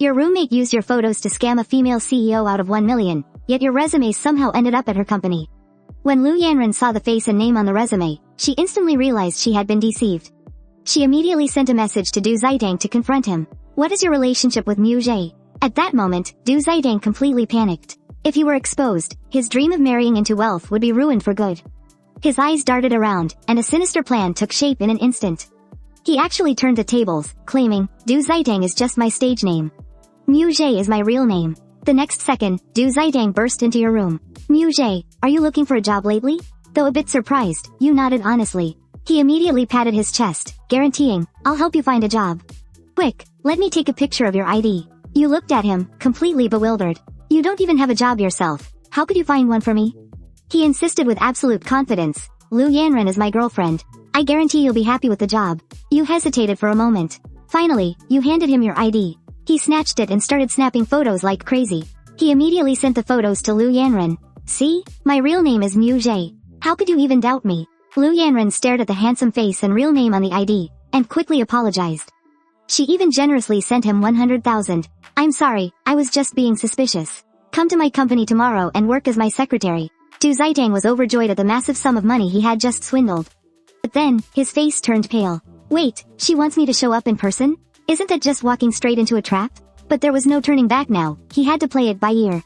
Your roommate used your photos to scam a female CEO out of 1 million, yet your resume somehow ended up at her company. When Liu Yanran saw the face and name on the resume, she instantly realized she had been deceived. She immediately sent a message to Du Ziteng to confront him. What is your relationship with Mu Zhe? At that moment, Du Ziteng completely panicked. If he were exposed, his dream of marrying into wealth would be ruined for good. His eyes darted around, and a sinister plan took shape in an instant. He actually turned the tables, claiming, Du Ziteng is just my stage name. Mu Zhe is my real name. The next second, Du Ziteng burst into your room. Mu Zhe, are you looking for a job lately? Though a bit surprised, you nodded honestly. He immediately patted his chest, guaranteeing, I'll help you find a job. Quick, let me take a picture of your ID. You looked at him, completely bewildered. You don't even have a job yourself. How could you find one for me? He insisted with absolute confidence. Liu Yanran is my girlfriend. I guarantee you'll be happy with the job. You hesitated for a moment. Finally, you handed him your ID. He snatched it and started snapping photos like crazy. He immediately sent the photos to Liu Yanran. See? My real name is Mu Zhe. How could you even doubt me? Liu Yanran stared at the handsome face and real name on the ID, and quickly apologized. She even generously sent him 100,000. I'm sorry, I was just being suspicious. Come to my company tomorrow and work as my secretary. Du Ziteng was overjoyed at the massive sum of money he had just swindled. But then, his face turned pale. Wait, she wants me to show up in person? Isn't that just walking straight into a trap? But there was no turning back now, he had to play it by ear.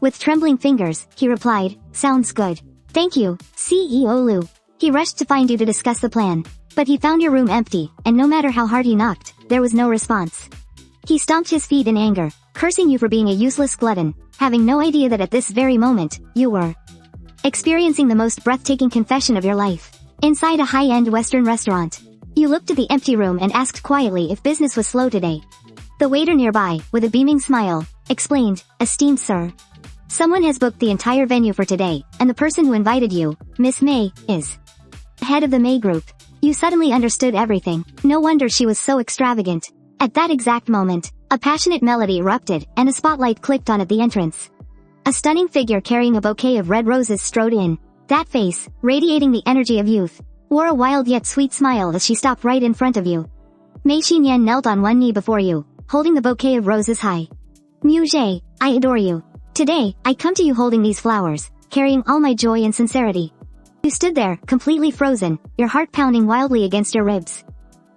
With trembling fingers, he replied, sounds good. Thank you, CEO Liu. He rushed to find you to discuss the plan. But he found your room empty, and no matter how hard he knocked, there was no response. He stomped his feet in anger, cursing you for being a useless glutton, having no idea that at this very moment, you were experiencing the most breathtaking confession of your life. Inside a high-end Western restaurant. You looked at the empty room and asked quietly if business was slow today. The waiter nearby, with a beaming smile, explained, esteemed sir. Someone has booked the entire venue for today, and the person who invited you, Miss Mei, is head of the Mei group. You suddenly understood everything. No wonder she was so extravagant. At that exact moment, a passionate melody erupted, and a spotlight clicked on at the entrance. A stunning figure carrying a bouquet of red roses strode in. That face, radiating the energy of youth, wore a wild yet sweet smile as she stopped right in front of you. Mei Xinyan knelt on one knee before you, holding the bouquet of roses high. Mu Zhe, I adore you. Today, I come to you holding these flowers, carrying all my joy and sincerity. You stood there, completely frozen, your heart pounding wildly against your ribs.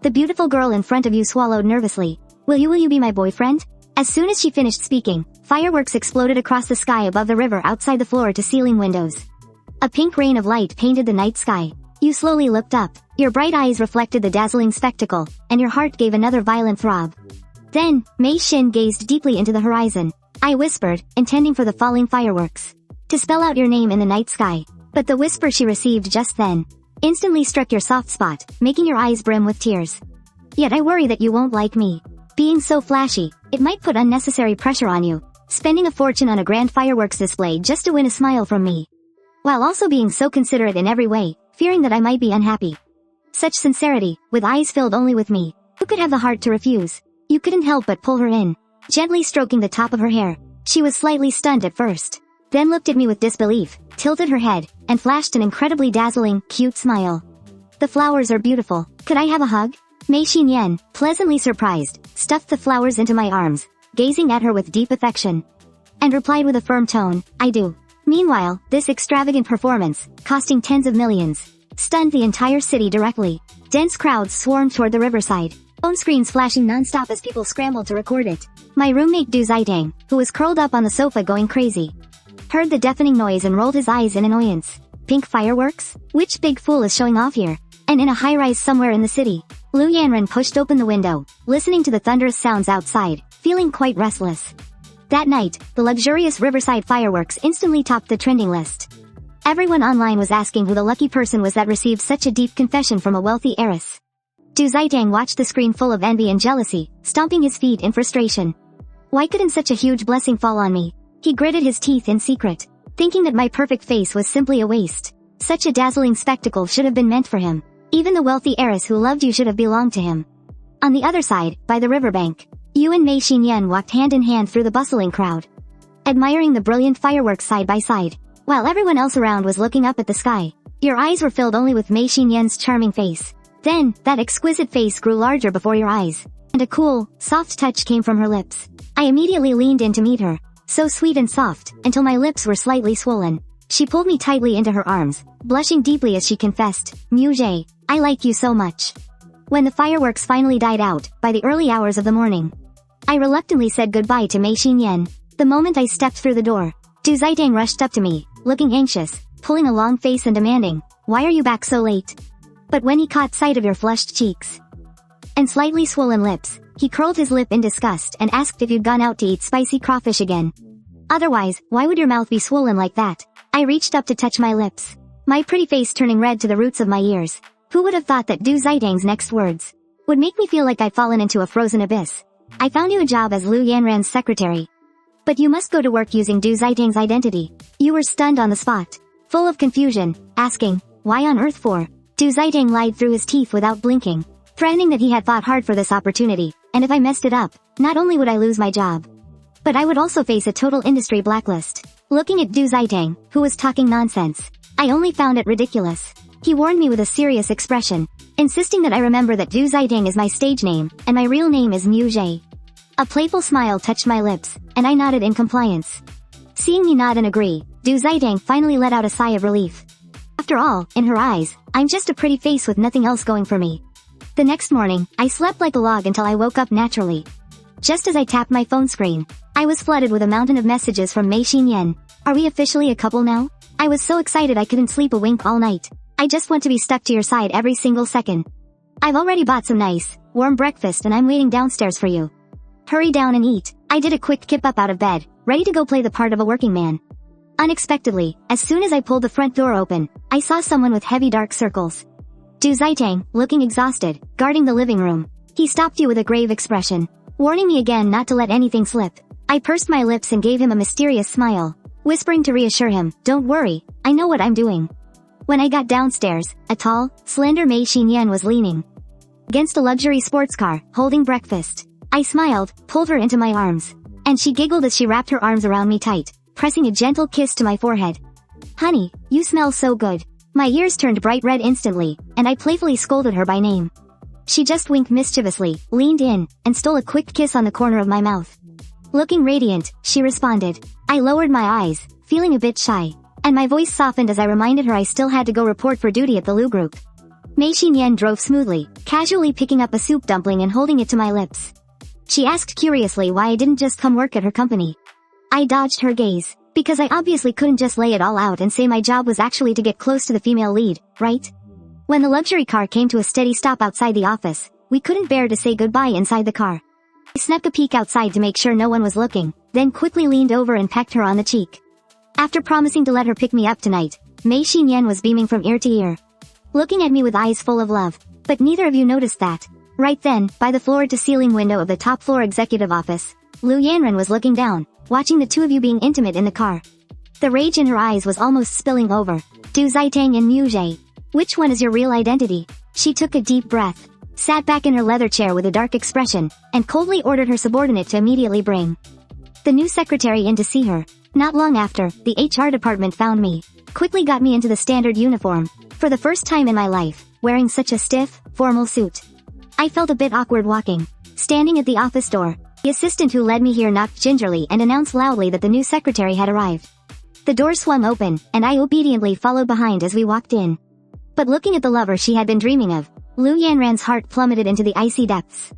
The beautiful girl in front of you swallowed nervously. Will you be my boyfriend? As soon as she finished speaking, fireworks exploded across the sky above the river outside the floor-to-ceiling windows. A pink rain of light painted the night sky. You slowly looked up. Your bright eyes reflected the dazzling spectacle, and your heart gave another violent throb. Then, Mei Xin gazed deeply into the horizon. I whispered, intending for the falling fireworks, to spell out your name in the night sky. But the whisper she received just then instantly struck your soft spot, making your eyes brim with tears. Yet I worry that you won't like me. Being so flashy, it might put unnecessary pressure on you, spending a fortune on a grand fireworks display just to win a smile from me. While also being so considerate in every way, fearing that I might be unhappy. Such sincerity, with eyes filled only with me. Who could have the heart to refuse? You couldn't help but pull her in, gently stroking the top of her hair. She was slightly stunned at first, then looked at me with disbelief, tilted her head, and flashed an incredibly dazzling, cute smile. The flowers are beautiful. Could I have a hug? Mei Xinyan, pleasantly surprised, stuffed the flowers into my arms, gazing at her with deep affection, and replied with a firm tone, I do. Meanwhile, this extravagant performance, costing tens of millions, stunned the entire city directly. Dense crowds swarmed toward the riverside, phone screens flashing non-stop as people scrambled to record it. My roommate Du Ziteng, who was curled up on the sofa going crazy, heard the deafening noise and rolled his eyes in annoyance. Pink fireworks? Which big fool is showing off here? And in a high-rise somewhere in the city. Liu Yanran pushed open the window, listening to the thunderous sounds outside, feeling quite restless. That night, the luxurious riverside fireworks instantly topped the trending list. Everyone online was asking who the lucky person was that received such a deep confession from a wealthy heiress. Du Ziteng watched the screen full of envy and jealousy, stomping his feet in frustration. Why couldn't such a huge blessing fall on me? He gritted his teeth in secret, thinking that my perfect face was simply a waste. Such a dazzling spectacle should have been meant for him. Even the wealthy heiress who loved you should have belonged to him. On the other side, by the riverbank, you and Mei Xinyan walked hand in hand through the bustling crowd, admiring the brilliant fireworks side by side, while everyone else around was looking up at the sky. Your eyes were filled only with Mei Xinyan's charming face. Then, that exquisite face grew larger before your eyes, and a cool, soft touch came from her lips. I immediately leaned in to meet her, so sweet and soft, until my lips were slightly swollen. She pulled me tightly into her arms, blushing deeply as she confessed, Muje, I like you so much. When the fireworks finally died out, by the early hours of the morning, I reluctantly said goodbye to Mei Xinyan. The moment I stepped through the door, Du Ziteng rushed up to me, looking anxious, pulling a long face and demanding, why are you back so late? But when he caught sight of your flushed cheeks and slightly swollen lips, he curled his lip in disgust and asked if you'd gone out to eat spicy crawfish again. Otherwise, why would your mouth be swollen like that? I reached up to touch my lips, my pretty face turning red to the roots of my ears. Who would have thought that Du Ziteng's next words would make me feel like I'd fallen into a frozen abyss? I found you a job as Liu Yanran's secretary. But you must go to work using Du Ziteng's identity. You were stunned on the spot, full of confusion, asking, why on earth for? Du Ziteng lied through his teeth without blinking, threatening that he had fought hard for this opportunity, and if I messed it up, not only would I lose my job, but I would also face a total industry blacklist. Looking at Du Ziteng, who was talking nonsense, I only found it ridiculous. He warned me with a serious expression, insisting that I remember that Du Ziteng is my stage name, and my real name is Mu Jie. A playful smile touched my lips, and I nodded in compliance. Seeing me nod and agree, Du Ziteng finally let out a sigh of relief. After all, in her eyes, I'm just a pretty face with nothing else going for me. The next morning, I slept like a log until I woke up naturally. Just as I tapped my phone screen, I was flooded with a mountain of messages from Mei Xinyan. Are we officially a couple now? I was so excited I couldn't sleep a wink all night. I just want to be stuck to your side every single second. I've already bought some nice, warm breakfast and I'm waiting downstairs for you. Hurry down and eat. I did a quick kip up out of bed, ready to go play the part of a working man. Unexpectedly, as soon as I pulled the front door open, I saw someone with heavy dark circles. Du Ziteng, looking exhausted, guarding the living room. He stopped you with a grave expression, warning me again not to let anything slip. I pursed my lips and gave him a mysterious smile, whispering to reassure him, don't worry, I know what I'm doing. When I got downstairs, a tall, slender Mei Xinyan was leaning against a luxury sports car, holding breakfast. I smiled, pulled her into my arms, and she giggled as she wrapped her arms around me tight, pressing a gentle kiss to my forehead. Honey, you smell so good. My ears turned bright red instantly, and I playfully scolded her by name. She just winked mischievously, leaned in, and stole a quick kiss on the corner of my mouth. Looking radiant, she responded. I lowered my eyes, feeling a bit shy, and my voice softened as I reminded her I still had to go report for duty at the Liu Group. Mei Xinyan drove smoothly, casually picking up a soup dumpling and holding it to my lips. She asked curiously why I didn't just come work at her company. I dodged her gaze, because I obviously couldn't just lay it all out and say my job was actually to get close to the female lead, right? When the luxury car came to a steady stop outside the office, we couldn't bear to say goodbye inside the car. I snuck a peek outside to make sure no one was looking, then quickly leaned over and pecked her on the cheek. After promising to let her pick me up tonight, Mei Xinyan was beaming from ear to ear, looking at me with eyes full of love. But neither of you noticed that. Right then, by the floor-to-ceiling window of the top-floor executive office, Liu Yanran was looking down, watching the two of you being intimate in the car. The rage in her eyes was almost spilling over. Du Ziteng and Mu Jie. Which one is your real identity? She took a deep breath, sat back in her leather chair with a dark expression, and coldly ordered her subordinate to immediately bring the new secretary in to see her. Not long after, the HR department found me, quickly got me into the standard uniform, for the first time in my life, wearing such a stiff, formal suit. I felt a bit awkward walking. Standing at the office door, the assistant who led me here knocked gingerly and announced loudly that the new secretary had arrived. The door swung open, and I obediently followed behind as we walked in. But looking at the lover she had been dreaming of, Liu Yanran's heart plummeted into the icy depths.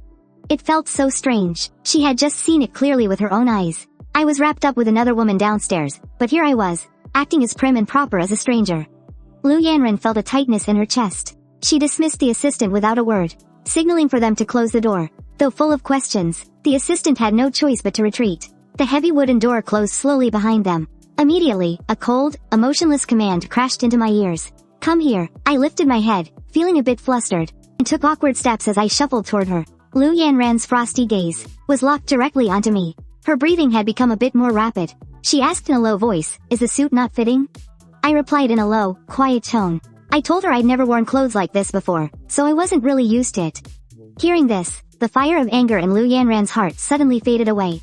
It felt so strange. She had just seen it clearly with her own eyes. I was wrapped up with another woman downstairs, but here I was, acting as prim and proper as a stranger. Liu Yanran felt a tightness in her chest. She dismissed the assistant without a word, signaling for them to close the door. Though full of questions, the assistant had no choice but to retreat. The heavy wooden door closed slowly behind them. Immediately, a cold, emotionless command crashed into my ears. Come here. I lifted my head, feeling a bit flustered, and took awkward steps as I shuffled toward her. Liu Yanran's frosty gaze was locked directly onto me. Her breathing had become a bit more rapid. She asked in a low voice, is the suit not fitting? I replied in a low, quiet tone. I told her I'd never worn clothes like this before, so I wasn't really used to it. Hearing this, the fire of anger in Liu Yanran's heart suddenly faded away.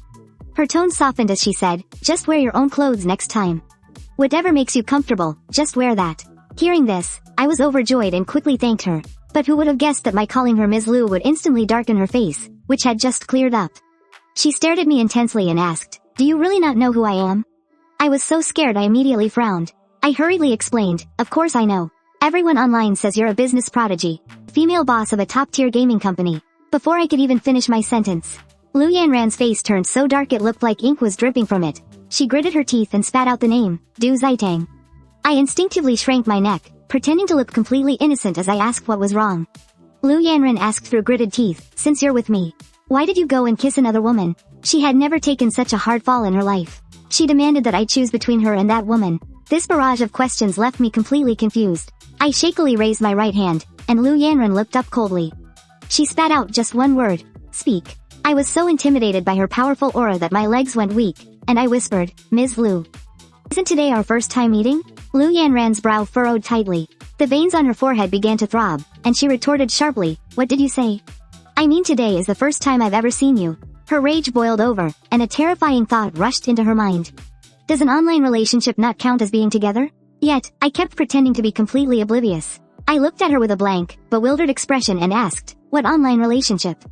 Her tone softened as she said, just wear your own clothes next time. Whatever makes you comfortable, just wear that. Hearing this, I was overjoyed and quickly thanked her. But who would have guessed that my calling her Ms. Liu would instantly darken her face, which had just cleared up. She stared at me intensely and asked, "Do you really not know who I am?" I was so scared I immediately frowned. I hurriedly explained, "Of course I know. Everyone online says you're a business prodigy, female boss of a top-tier gaming company." Before I could even finish my sentence, Liu Yanran's face turned so dark it looked like ink was dripping from it. She gritted her teeth and spat out the name, Du Ziteng. I instinctively shrank my neck, pretending to look completely innocent as I asked what was wrong. Liu Yanran asked through gritted teeth, "Since you're with me, why did you go and kiss another woman?" She had never taken such a hard fall in her life. She demanded that I choose between her and that woman. This barrage of questions left me completely confused. I shakily raised my right hand, and Liu Yanran looked up coldly. She spat out just one word, "Speak." I was so intimidated by her powerful aura that my legs went weak, and I whispered, "Ms. Liu, isn't today our first time meeting?" Liu Yanran's brow furrowed tightly. The veins on her forehead began to throb, and she retorted sharply, "What did you say?" "I mean today is the first time I've ever seen you." Her rage boiled over, and a terrifying thought rushed into her mind. Does an online relationship not count as being together? Yet, I kept pretending to be completely oblivious. I looked at her with a blank, bewildered expression and asked, "What online relationship?"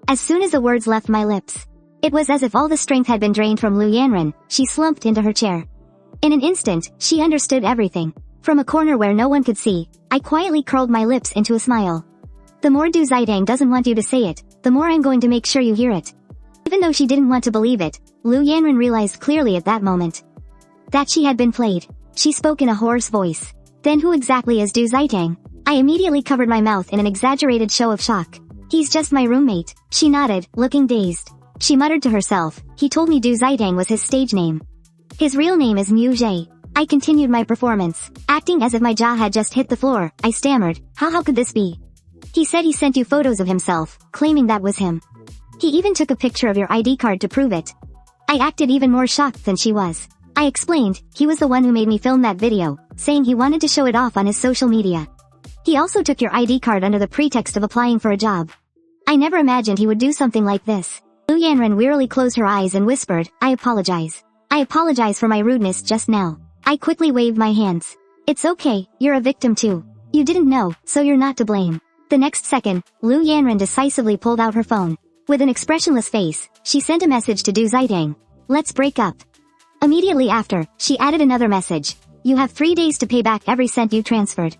As soon as the words left my lips, it was as if all the strength had been drained from Liu Yanran. She slumped into her chair. In an instant, she understood everything. From a corner where no one could see, I quietly curled my lips into a smile. "The more Du Ziteng doesn't want you to say it, the more I'm going to make sure you hear it." Even though she didn't want to believe it, Liu Yanran realized clearly at that moment that she had been played. She spoke in a hoarse voice. "Then who exactly is Du Ziteng?" I immediately covered my mouth in an exaggerated show of shock. "He's just my roommate." She nodded, looking dazed. She muttered to herself, "He told me Du Ziteng was his stage name. His real name is Mu Zhe." I continued my performance, acting as if my jaw had just hit the floor. I stammered, How could this be?" "He said he sent you photos of himself, claiming that was him. He even took a picture of your ID card to prove it." I acted even more shocked than she was. I explained, "He was the one who made me film that video, saying he wanted to show it off on his social media. He also took your ID card under the pretext of applying for a job. I never imagined he would do something like this." Liu Yanran wearily closed her eyes and whispered, "I apologize. I apologize for my rudeness just now." I quickly waved my hands. "It's okay, you're a victim too. You didn't know, so you're not to blame." The next second, Liu Yanran decisively pulled out her phone. With an expressionless face, she sent a message to Du Ziteng. "Let's break up." Immediately after, she added another message. "You have 3 days to pay back every cent you transferred.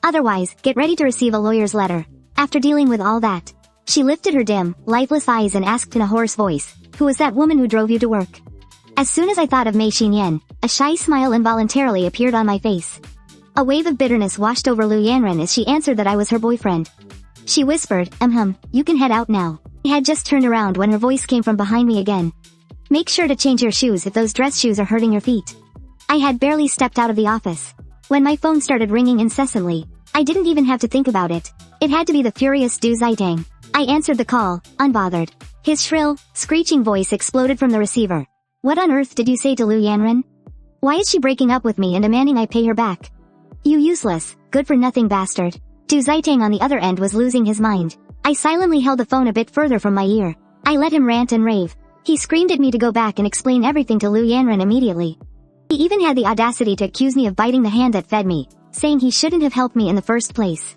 Otherwise, get ready to receive a lawyer's letter." After dealing with all that, she lifted her dim, lifeless eyes and asked in a hoarse voice, "Who was that woman who drove you to work?" As soon as I thought of Mei Xinyan, a shy smile involuntarily appeared on my face. A wave of bitterness washed over Liu Yanran as she answered that I was her boyfriend. She whispered, You can head out now." I had just turned around when her voice came from behind me again. "Make sure to change your shoes if those dress shoes are hurting your feet." I had barely stepped out of the office when my phone started ringing incessantly. I didn't even have to think about it. It had to be the furious Du Ziteng. I answered the call, unbothered. His shrill, screeching voice exploded from the receiver. "What on earth did you say to Liu Yanran? Why is she breaking up with me and demanding I pay her back? You useless, good-for-nothing bastard." Du Ziteng on the other end was losing his mind. I silently held the phone a bit further from my ear. I let him rant and rave. He screamed at me to go back and explain everything to Liu Yanran immediately. He even had the audacity to accuse me of biting the hand that fed me, saying he shouldn't have helped me in the first place.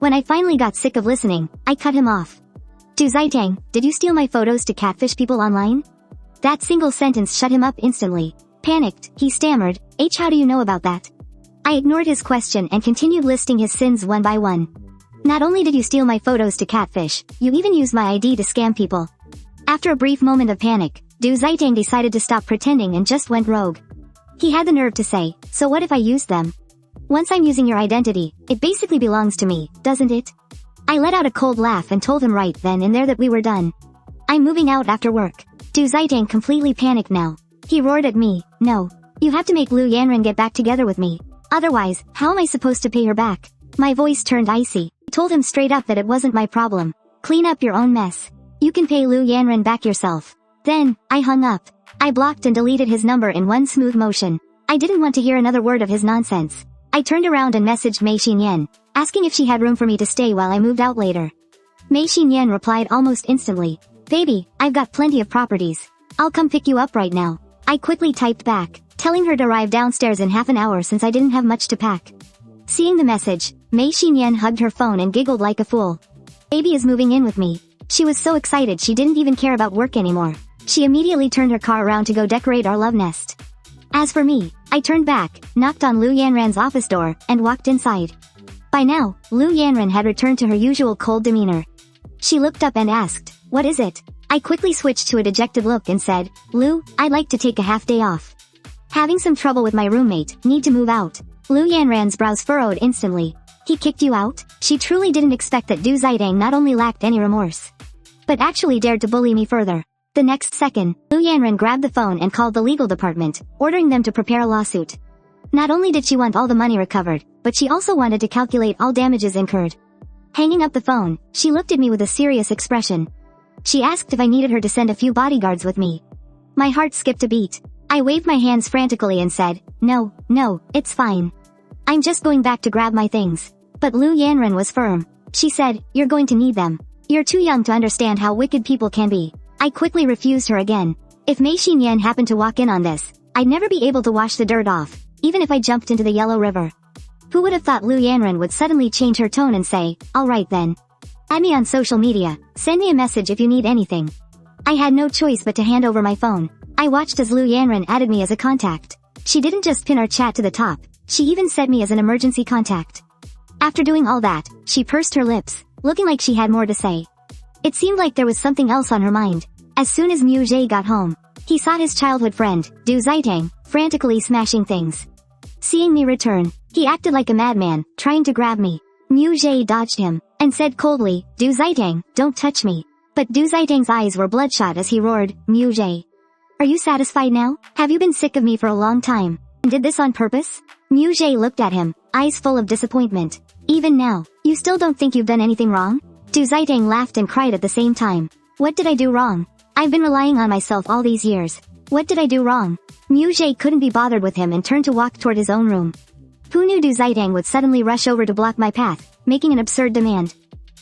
When I finally got sick of listening, I cut him off. "Du Ziteng, did you steal my photos to catfish people online?" That single sentence shut him up instantly. Panicked, he stammered, "How do you know about that?" I ignored his question and continued listing his sins one by one. "Not only did you steal my photos to catfish, you even used my ID to scam people." After a brief moment of panic, Du Ziteng decided to stop pretending and just went rogue. He had the nerve to say, "So what if I used them? Once I'm using your identity, it basically belongs to me, doesn't it?" I let out a cold laugh and told him right then and there that we were done. "I'm moving out after work." Du Ziteng completely panicked now. He roared at me, "No. You have to make Liu Yanran get back together with me. Otherwise, how am I supposed to pay her back?" My voice turned icy. I told him straight up that it wasn't my problem. "Clean up your own mess. You can pay Liu Yanran back yourself." Then, I hung up. I blocked and deleted his number in one smooth motion. I didn't want to hear another word of his nonsense. I turned around and messaged Mei Xinyan, asking if she had room for me to stay while I moved out later. Mei Xinyan replied almost instantly, "Baby, I've got plenty of properties. I'll come pick you up right now." I quickly typed back, telling her to arrive downstairs in half an hour since I didn't have much to pack. Seeing the message, Mei Xinyan hugged her phone and giggled like a fool. "Baby is moving in with me." She was so excited she didn't even care about work anymore. She immediately turned her car around to go decorate our love nest. As for me, I turned back, knocked on Liu Yanran's office door, and walked inside. By now, Liu Yanran had returned to her usual cold demeanor. She looked up and asked, "What is it?" I quickly switched to a dejected look and said, "Liu, I'd like to take a half day off. Having some trouble with my roommate, need to move out." Liu Yanran's brows furrowed instantly. "He kicked you out?" She truly didn't expect that Du Ziteng not only lacked any remorse, but actually dared to bully me further. The next second, Liu Yanran grabbed the phone and called the legal department, ordering them to prepare a lawsuit. Not only did she want all the money recovered, but she also wanted to calculate all damages incurred. Hanging up the phone, she looked at me with a serious expression. She asked if I needed her to send a few bodyguards with me. My heart skipped a beat. I waved my hands frantically and said, No, it's fine. I'm just going back to grab my things." But Liu Yanran was firm. She said, "You're going to need them. You're too young to understand how wicked people can be." I quickly refused her again. If Mei Xinyan happened to walk in on this, I'd never be able to wash the dirt off, even if I jumped into the Yellow River. Who would have thought Liu Yanran would suddenly change her tone and say, "Alright then. Add me on social media, send me a message if you need anything." I had no choice but to hand over my phone. I watched as Liu Yanran added me as a contact. She didn't just pin our chat to the top, she even set me as an emergency contact. After doing all that, she pursed her lips, looking like she had more to say. It seemed like there was something else on her mind. As soon as Mu Zhe got home, he saw his childhood friend, Du Ziteng, frantically smashing things. Seeing me return, he acted like a madman, trying to grab me. Mu Zhe dodged him, and said coldly, "Du Ziteng, don't touch me." But Du Ziteng's eyes were bloodshot as he roared, "Mu Zhe, are you satisfied now? Have you been sick of me for a long time, and did this on purpose?" Mu Zhe looked at him, eyes full of disappointment. "Even now, you still don't think you've done anything wrong?" Du Ziteng laughed and cried at the same time. "What did I do wrong? I've been relying on myself all these years. What did I do wrong?" Mu Zhe couldn't be bothered with him and turned to walk toward his own room. Who knew Du Ziteng would suddenly rush over to block my path, making an absurd demand.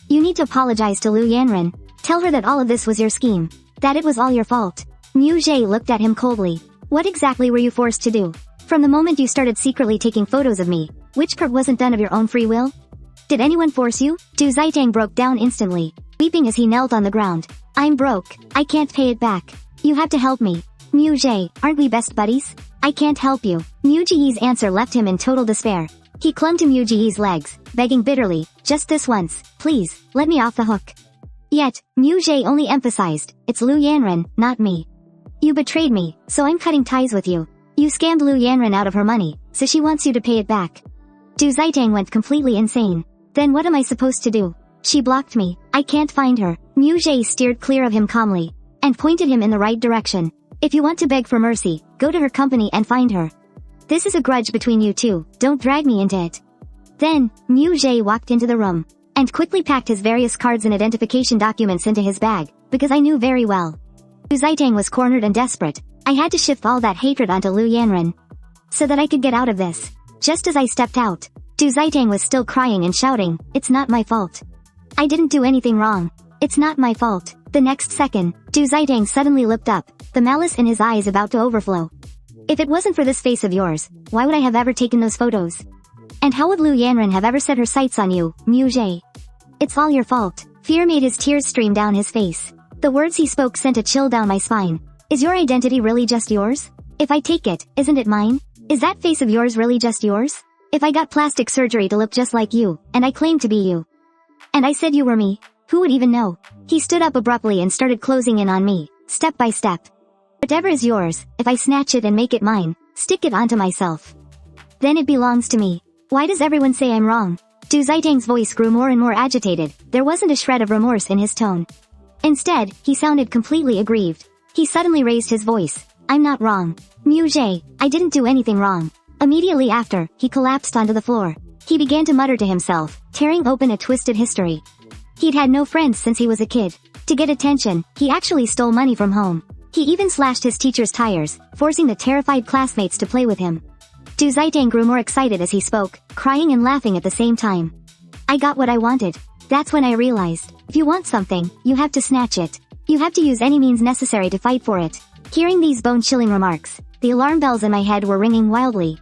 "You need to apologize to Liu Yanran. Tell her that all of this was your scheme. That it was all your fault." Mu Zhe looked at him coldly. "What exactly were you forced to do? From the moment you started secretly taking photos of me, which part wasn't done of your own free will? Did anyone force you?" Du Ziteng broke down instantly, weeping as he knelt on the ground. "I'm broke. I can't pay it back. You have to help me. Mu Zhe, aren't we best buddies? I can't help you." Mu Zhe's answer left him in total despair. He clung to Mu Zhe's legs, begging bitterly, "Just this once, please, let me off the hook." Yet, Mu Zhe only emphasized, "It's Liu Yanran, not me. You betrayed me, so I'm cutting ties with you. You scammed Liu Yanran out of her money, so she wants you to pay it back." Du Ziteng went completely insane. "Then what am I supposed to do? She blocked me. I can't find her." Mu Zhe steered clear of him calmly, and pointed him in the right direction. "If you want to beg for mercy, go to her company and find her. This is a grudge between you two, don't drag me into it." Then, Mu Zhe walked into the room, and quickly packed his various cards and identification documents into his bag, because I knew very well. Du Ziteng was cornered and desperate. I had to shift all that hatred onto Liu Yanran, so that I could get out of this. Just as I stepped out, Du Ziteng was still crying and shouting, "It's not my fault. I didn't do anything wrong. It's not my fault." The next second, Du Ziteng suddenly looked up, the malice in his eyes about to overflow. "If it wasn't for this face of yours, why would I have ever taken those photos? And how would Liu Yanran have ever set her sights on you, Mu Zhe? It's all your fault." Fear made his tears stream down his face. The words he spoke sent a chill down my spine. "Is your identity really just yours? If I take it, isn't it mine? Is that face of yours really just yours? If I got plastic surgery to look just like you, and I claimed to be you, and I said you were me, who would even know?" He stood up abruptly and started closing in on me, step by step. "Whatever is yours, if I snatch it and make it mine, stick it onto myself, then it belongs to me. Why does everyone say I'm wrong?" Du Ziteng's voice grew more and more agitated. There wasn't a shred of remorse in his tone. Instead, he sounded completely aggrieved. He suddenly raised his voice. "I'm not wrong. Mu Zhe, I didn't do anything wrong." Immediately after, he collapsed onto the floor. He began to mutter to himself, tearing open a twisted history. He'd had no friends since he was a kid. To get attention, he actually stole money from home. He even slashed his teacher's tires, forcing the terrified classmates to play with him. Du Ziteng grew more excited as he spoke, crying and laughing at the same time. "I got what I wanted. That's when I realized, if you want something, you have to snatch it. You have to use any means necessary to fight for it." Hearing these bone-chilling remarks, the alarm bells in my head were ringing wildly.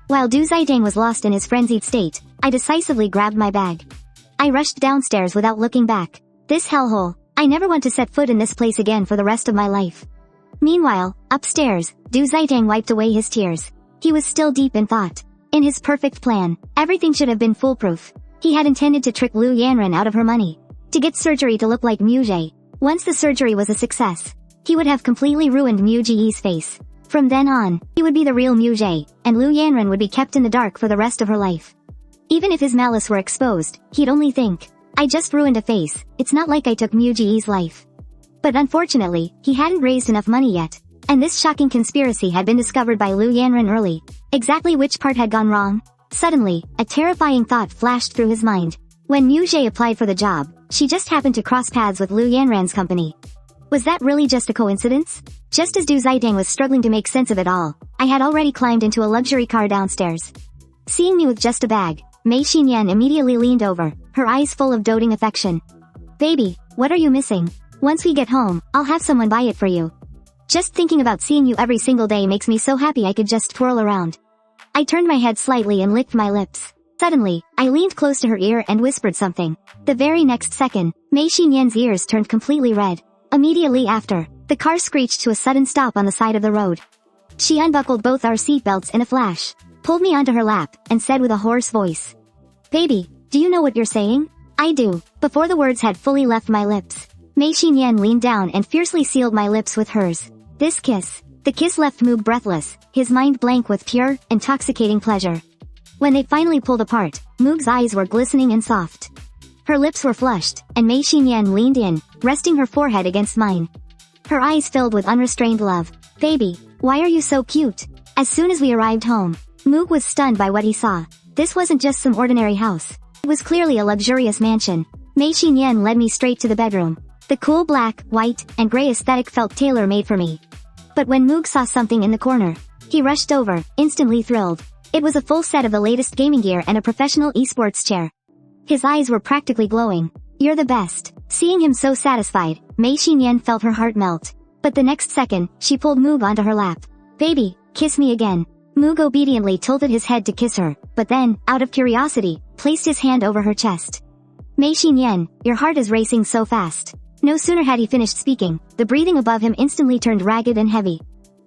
While Du Ziteng was lost in his frenzied state, I decisively grabbed my bag. I rushed downstairs without looking back. This hellhole. I never want to set foot in this place again for the rest of my life. Meanwhile, upstairs, Du Ziteng wiped away his tears. He was still deep in thought. In his perfect plan, everything should have been foolproof. He had intended to trick Liu Yanran out of her money. To get surgery to look like Mu Jie. Once the surgery was a success, he would have completely ruined Mu Jie's face. From then on, he would be the real Mu Jie, and Liu Yanran would be kept in the dark for the rest of her life. Even if his malice were exposed, he'd only think, I just ruined a face, it's not like I took Mu Jie's life. But unfortunately, he hadn't raised enough money yet, and this shocking conspiracy had been discovered by Liu Yanran early. Exactly which part had gone wrong? Suddenly, a terrifying thought flashed through his mind. When Mu Jie applied for the job, she just happened to cross paths with Liu Yanran's company. Was that really just a coincidence? Just as Du Ziteng was struggling to make sense of it all, I had already climbed into a luxury car downstairs. Seeing me with just a bag, Mei Xinyan immediately leaned over, her eyes full of doting affection. Baby, what are you missing? Once we get home, I'll have someone buy it for you. Just thinking about seeing you every single day makes me so happy I could just twirl around. I turned my head slightly and licked my lips. Suddenly, I leaned close to her ear and whispered something. The very next second, Mei Xinyan's ears turned completely red. Immediately after, the car screeched to a sudden stop on the side of the road. She unbuckled both our seatbelts in a flash, pulled me onto her lap, and said with a hoarse voice, Baby, do you know what you're saying? I do. Before the words had fully left my lips, Mei Xinyan leaned down and fiercely sealed my lips with hers. This kiss. The kiss left Moog breathless, his mind blank with pure, intoxicating pleasure. When they finally pulled apart, Moog's eyes were glistening and soft. Her lips were flushed, and Mei Xinyan leaned in, resting her forehead against mine. Her eyes filled with unrestrained love. Baby, why are you so cute? As soon as we arrived home, Moog was stunned by what he saw. This wasn't just some ordinary house. It was clearly a luxurious mansion. Mei Xinyan led me straight to the bedroom. The cool black, white, and gray aesthetic felt tailor-made for me. But when Moog saw something in the corner, he rushed over, instantly thrilled. It was a full set of the latest gaming gear and a professional esports chair. His eyes were practically glowing. You're the best. Seeing him so satisfied, Mei Xinyan felt her heart melt. But the next second, she pulled Moog onto her lap. Baby, kiss me again. Moog obediently tilted his head to kiss her, but then, out of curiosity, placed his hand over her chest. Mei Xinyan, your heart is racing so fast. No sooner had he finished speaking, the breathing above him instantly turned ragged and heavy.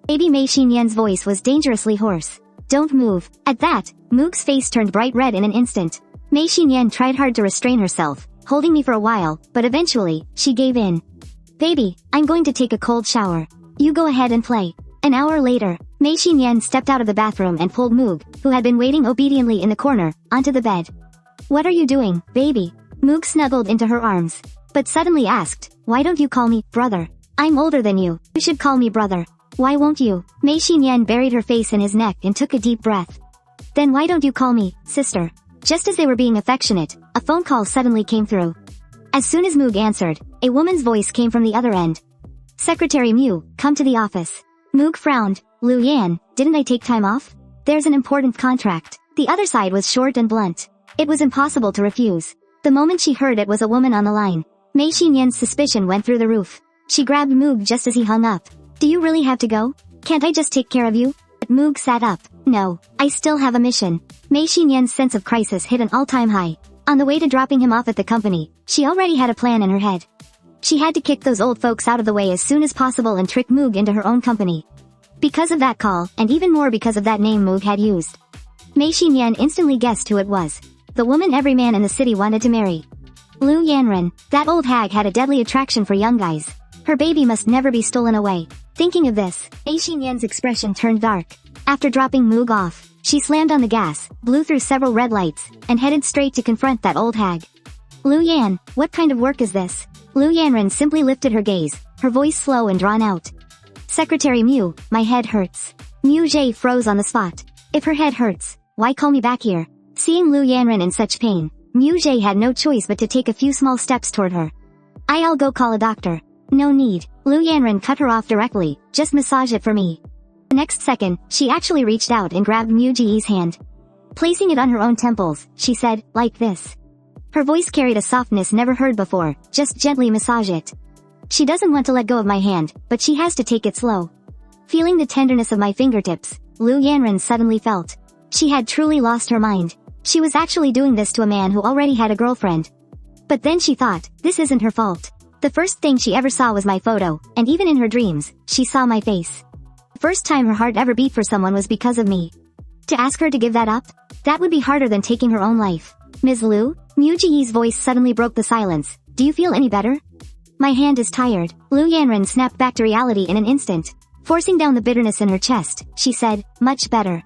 Baby Mei Xinyan's voice was dangerously hoarse. Don't move. At that, Moog's face turned bright red in an instant. Mei Xinyan tried hard to restrain herself, holding me for a while, but eventually, she gave in. Baby, I'm going to take a cold shower. You go ahead and play. An hour later, Mei Xinyan stepped out of the bathroom and pulled Moog, who had been waiting obediently in the corner, onto the bed. What are you doing, baby? Moog snuggled into her arms, but suddenly asked, why don't you call me brother? I'm older than you. You should call me brother. Why won't you? Mei Xinyan buried her face in his neck and took a deep breath. Then why don't you call me sister? Just as they were being affectionate, a phone call suddenly came through. As soon as Moog answered, a woman's voice came from the other end. Secretary Mu, come to the office. Moog frowned. Liu Yan, didn't I take time off? There's an important contract. The other side was short and blunt. It was impossible to refuse. The moment she heard it was a woman on the line. Mei Xinyan's suspicion went through the roof. She grabbed Moog just as he hung up. Do you really have to go? Can't I just take care of you? But Moog sat up. No, I still have a mission. Mei Xinyan's sense of crisis hit an all-time high. On the way to dropping him off at the company, she already had a plan in her head. She had to kick those old folks out of the way as soon as possible and trick Moog into her own company. Because of that call, and even more because of that name Moog had used, Mei Xinyan instantly guessed who it was. The woman every man in the city wanted to marry. Liu Yanran. That old hag had a deadly attraction for young guys. Her baby must never be stolen away. Thinking of this, Mei Xinyan's expression turned dark. After dropping Moog off, she slammed on the gas, blew through several red lights, and headed straight to confront that old hag. Liu Yan, what kind of work is this? Liu Yanran simply lifted her gaze, her voice slow and drawn out. Secretary Mu, my head hurts. Mu Jie froze on the spot. If her head hurts, why call me back here? Seeing Liu Yanran in such pain, Mu Jie had no choice but to take a few small steps toward her. I'll go call a doctor. No need. Liu Yanran cut her off directly, just massage it for me. The next second, she actually reached out and grabbed Mu Jie's hand. Placing it on her own temples, she said, like this. Her voice carried a softness never heard before, just gently massage it. She doesn't want to let go of my hand, but she has to take it slow. Feeling the tenderness of my fingertips, Liu Yanran suddenly felt. She had truly lost her mind. She was actually doing this to a man who already had a girlfriend. But then she thought, this isn't her fault. The first thing she ever saw was my photo, and even in her dreams, she saw my face. The first time her heart ever beat for someone was because of me. To ask her to give that up? That would be harder than taking her own life. Ms. Liu? Liu Ji's voice suddenly broke the silence. Do you feel any better? My hand is tired. Liu Yanran snapped back to reality in an instant. Forcing down the bitterness in her chest, she said, much better.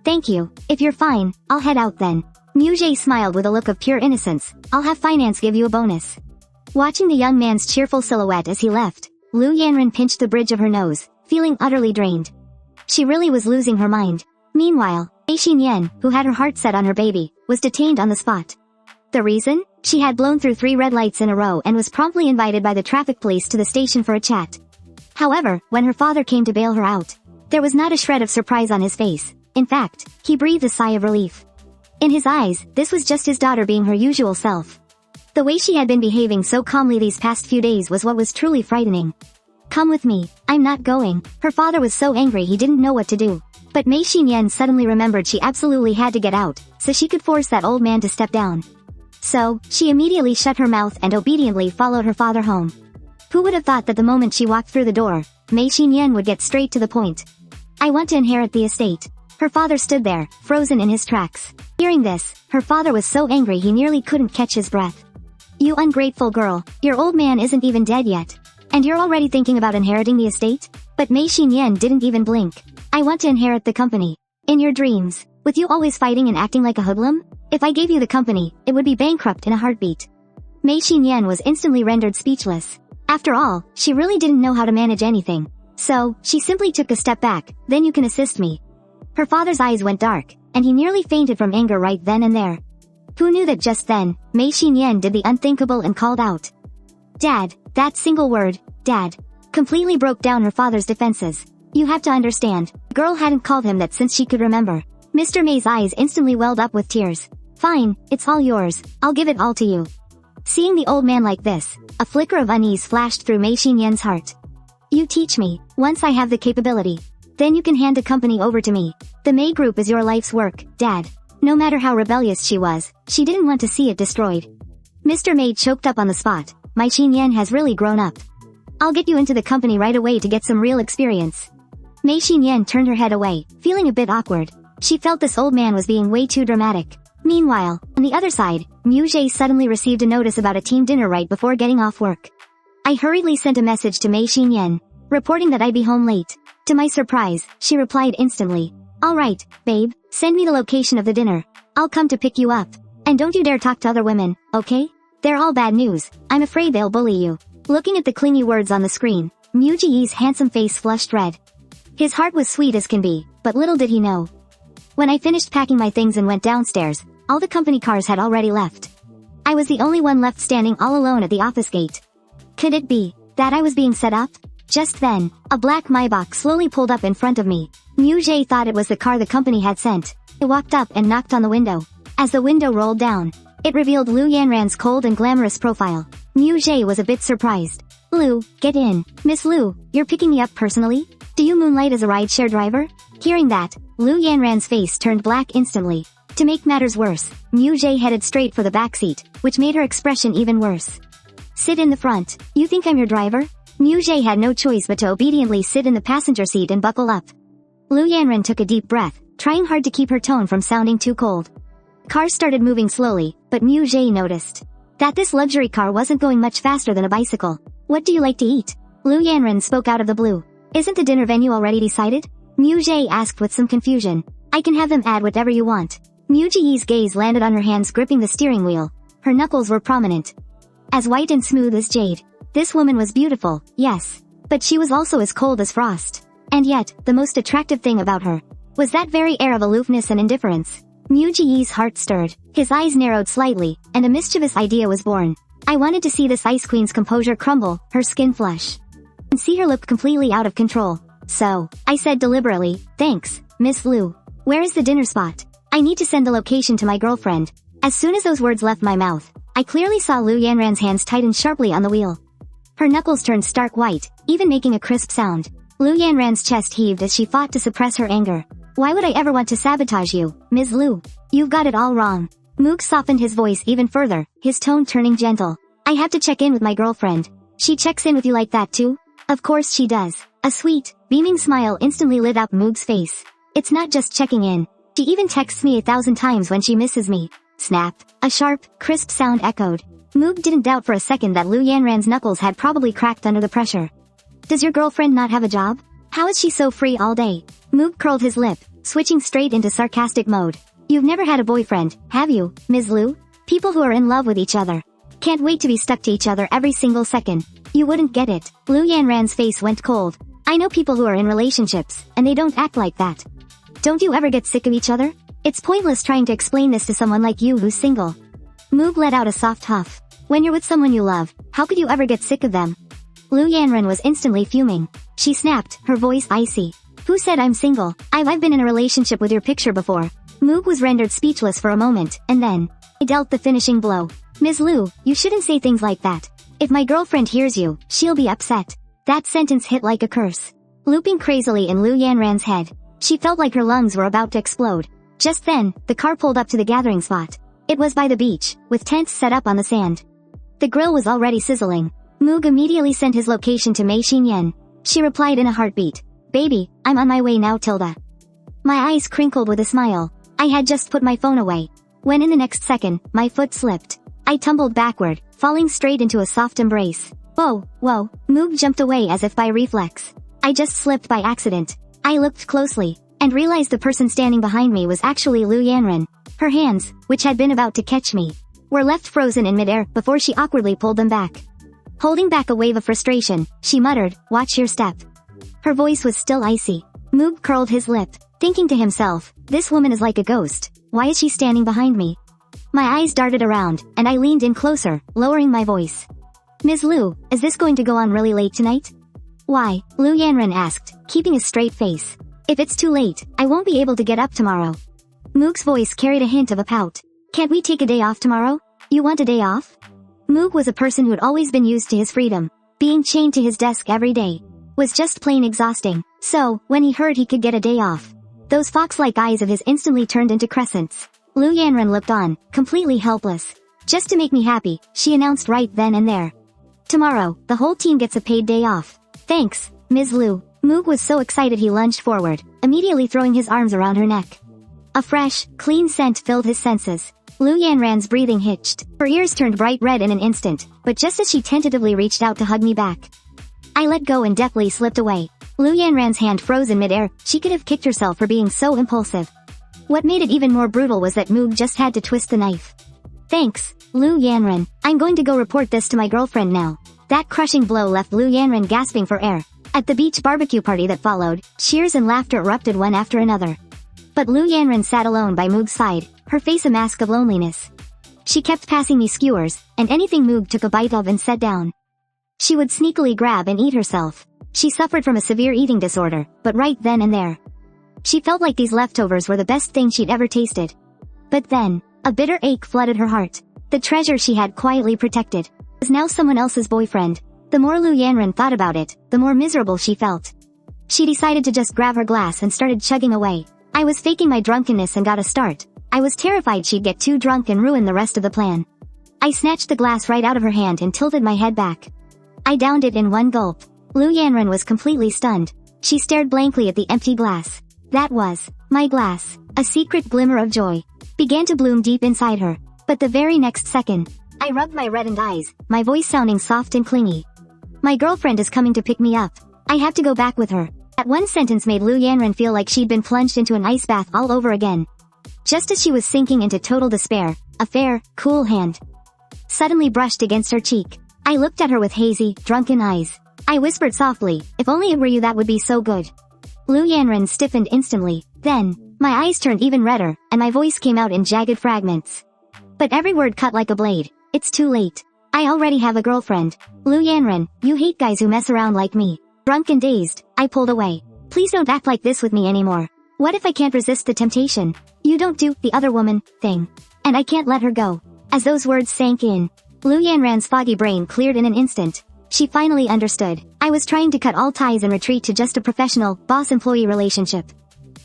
Thank you. If you're fine, I'll head out then. Liu Ji smiled with a look of pure innocence. I'll have finance give you a bonus. Watching the young man's cheerful silhouette as he left, Liu Yanran pinched the bridge of her nose, feeling utterly drained. She really was losing her mind. Meanwhile, Mei Xinyan, who had her heart set on her baby, was detained on the spot. The reason? She had blown through 3 red lights in a row and was promptly invited by the traffic police to the station for a chat. However, when her father came to bail her out, there was not a shred of surprise on his face. In fact, he breathed a sigh of relief. In his eyes, this was just his daughter being her usual self. The way she had been behaving so calmly these past few days was what was truly frightening. Come with me. I'm not going. Her father was so angry he didn't know what to do. But Mei Xinyan suddenly remembered she absolutely had to get out, so she could force that old man to step down. So, she immediately shut her mouth and obediently followed her father home. Who would have thought that the moment she walked through the door, Mei Xinyan would get straight to the point. I want to inherit the estate. Her father stood there, frozen in his tracks. Hearing this, her father was so angry he nearly couldn't catch his breath. You ungrateful girl, your old man isn't even dead yet. And you're already thinking about inheriting the estate? But Mei Xinyan didn't even blink. I want to inherit the company. In your dreams, with you always fighting and acting like a hoodlum? If I gave you the company, it would be bankrupt in a heartbeat. Mei Xinyan was instantly rendered speechless. After all, she really didn't know how to manage anything. So, she simply took a step back. Then you can assist me. Her father's eyes went dark, and he nearly fainted from anger right then and there. Who knew that just then, Mei Xinyan did the unthinkable and called out. Dad, that single word, Dad, completely broke down her father's defenses. You have to understand, the girl hadn't called him that since she could remember. Mr. Mei's eyes instantly welled up with tears. Fine, it's all yours, I'll give it all to you. Seeing the old man like this, a flicker of unease flashed through Mei Xinyan's heart. You teach me, once I have the capability. Then you can hand the company over to me. The Mei Group is your life's work, Dad. No matter how rebellious she was, she didn't want to see it destroyed. Mr. Mei choked up on the spot. Mei Xinyan has really grown up. I'll get you into the company right away to get some real experience. Mei Xinyan turned her head away, feeling a bit awkward. She felt this old man was being way too dramatic. Meanwhile, on the other side, Liu Ji suddenly received a notice about a team dinner right before getting off work. I hurriedly sent a message to Mei Xinyan, reporting that I'd be home late. To my surprise, she replied instantly. Alright, babe, send me the location of the dinner. I'll come to pick you up. And don't you dare talk to other women, okay? They're all bad news. I'm afraid they'll bully you. Looking at the clingy words on the screen, Liu Ji's handsome face flushed red. His heart was sweet as can be, but little did he know. When I finished packing my things and went downstairs, all the company cars had already left. I was the only one left standing all alone at the office gate. Could it be that I was being set up? Just then, a black Maybach slowly pulled up in front of me. Liu Ji thought it was the car the company had sent. It walked up and knocked on the window. As the window rolled down, it revealed Liu Yanran's cold and glamorous profile. Liu Ji was a bit surprised. Liu, get in. Miss Liu, you're picking me up personally? Do you moonlight as a rideshare driver? Hearing that, Liu Yanran's face turned black instantly. To make matters worse, Liu Ji headed straight for the backseat, which made her expression even worse. Sit in the front. You think I'm your driver? Liu Ji had no choice but to obediently sit in the passenger seat and buckle up. Liu Yanran took a deep breath, trying hard to keep her tone from sounding too cold. Cars started moving slowly, but Liu Ji noticed that this luxury car wasn't going much faster than a bicycle. What do you like to eat? Liu Yanran spoke out of the blue. Isn't the dinner venue already decided? Liu Ji asked with some confusion. I can have them add whatever you want. Liu Ji's gaze landed on her hands gripping the steering wheel. Her knuckles were prominent. As white and smooth as jade. This woman was beautiful, yes. But she was also as cold as frost. And yet, the most attractive thing about her was that very air of aloofness and indifference. Liu Ji's heart stirred. His eyes narrowed slightly, and a mischievous idea was born. I wanted to see this ice queen's composure crumble, her skin flush, and see her look completely out of control. So, I said deliberately, thanks, Miss Liu. Where is the dinner spot? I need to send the location to my girlfriend. As soon as those words left my mouth, I clearly saw Liu Yanran's hands tighten sharply on the wheel. Her knuckles turned stark white, even making a crisp sound. Liu Yanran's chest heaved as she fought to suppress her anger. Why would I ever want to sabotage you, Ms. Liu? You've got it all wrong. Mook softened his voice even further, his tone turning gentle. I have to check in with my girlfriend. She checks in with you like that too? Of course she does. A sweet, beaming smile instantly lit up Moog's face. It's not just checking in. She even texts me 1,000 times when she misses me. Snap. A sharp, crisp sound echoed. Moog didn't doubt for a second that Liu Yanran's knuckles had probably cracked under the pressure. Does your girlfriend not have a job? How is she so free all day? Moog curled his lip, switching straight into sarcastic mode. You've never had a boyfriend, have you, Ms. Liu? People who are in love with each other can't wait to be stuck to each other every single second. You wouldn't get it. Liu Yanran's face went cold. I know people who are in relationships, and they don't act like that. Don't you ever get sick of each other? It's pointless trying to explain this to someone like you who's single. Moog let out a soft huff. When you're with someone you love, how could you ever get sick of them? Liu Yanran was instantly fuming. She snapped, her voice icy. Who said I'm single? I've been in a relationship with your picture before. Moog was rendered speechless for a moment, and then he dealt the finishing blow. Ms. Liu, you shouldn't say things like that. If my girlfriend hears you, she'll be upset. That sentence hit like a curse, looping crazily in Liu Yanran's head. She felt like her lungs were about to explode. Just then, the car pulled up to the gathering spot. It was by the beach, with tents set up on the sand. The grill was already sizzling. Moog immediately sent his location to Mei Xinyan. She replied in a heartbeat. Baby, I'm on my way now, Tilda. My eyes crinkled with a smile. I had just put my phone away, when in the next second, my foot slipped. I tumbled backward, falling straight into a soft embrace. Whoa. Moog jumped away as if by reflex. I just slipped by accident. I looked closely, and realized the person standing behind me was actually Liu Yanran. Her hands, which had been about to catch me, were left frozen in midair before she awkwardly pulled them back. Holding back a wave of frustration, she muttered, "Watch your step." Her voice was still icy. Moog curled his lip, thinking to himself, this woman is like a ghost. Why is she standing behind me? My eyes darted around, and I leaned in closer, lowering my voice. Ms. Liu, is this going to go on really late tonight? Why? Liu Yanran asked, keeping a straight face. If it's too late, I won't be able to get up tomorrow. Moog's voice carried a hint of a pout. Can't we take a day off tomorrow? You want a day off? Moog was a person who'd always been used to his freedom. Being chained to his desk every day was just plain exhausting. So, when he heard he could get a day off, those fox-like eyes of his instantly turned into crescents. Liu Yanran looked on, completely helpless. Just to make me happy, she announced right then and there. Tomorrow, the whole team gets a paid day off. Thanks, Ms. Liu. Moog was so excited he lunged forward, immediately throwing his arms around her neck. A fresh, clean scent filled his senses. Liu Yanran's breathing hitched. Her ears turned bright red in an instant, but just as she tentatively reached out to hug me back, I let go and deftly slipped away. Liu Yanran's hand froze in midair. She could have kicked herself for being so impulsive. What made it even more brutal was that Moog just had to twist the knife. Thanks, Liu Yanran. I'm going to go report this to my girlfriend now. That crushing blow left Liu Yanran gasping for air. At the beach barbecue party that followed, cheers and laughter erupted one after another. But Liu Yanran sat alone by Moog's side, her face a mask of loneliness. She kept passing me skewers, and anything Moog took a bite of and set down, she would sneakily grab and eat herself. She suffered from a severe eating disorder, but right then and there, she felt like these leftovers were the best thing she'd ever tasted. But then, a bitter ache flooded her heart. The treasure she had quietly protected was now someone else's boyfriend. The more Liu Yanran thought about it, the more miserable she felt. She decided to just grab her glass and started chugging away. I was faking my drunkenness and got a start. I was terrified she'd get too drunk and ruin the rest of the plan. I snatched the glass right out of her hand and tilted my head back. I downed it in one gulp. Liu Yanran was completely stunned. She stared blankly at the empty glass. That was my glass. A secret glimmer of joy began to bloom deep inside her. But the very next second, I rubbed my reddened eyes, my voice sounding soft and clingy. My girlfriend is coming to pick me up. I have to go back with her. That one sentence made Liu Yanran feel like she'd been plunged into an ice bath all over again. Just as she was sinking into total despair, a fair, cool hand suddenly brushed against her cheek. I looked at her with hazy, drunken eyes. I whispered softly, if only it were you that would be so good. Liu Yanran stiffened instantly. Then, my eyes turned even redder, and my voice came out in jagged fragments. But every word cut like a blade. It's too late. I already have a girlfriend. Liu Yanran, you hate guys who mess around like me. Drunk and dazed, I pulled away. Please don't act like this with me anymore. What if I can't resist the temptation? You don't do the other woman thing. And I can't let her go. As those words sank in, Liu Yanran's foggy brain cleared in an instant. She finally understood. I was trying to cut all ties and retreat to just a professional, boss-employee relationship.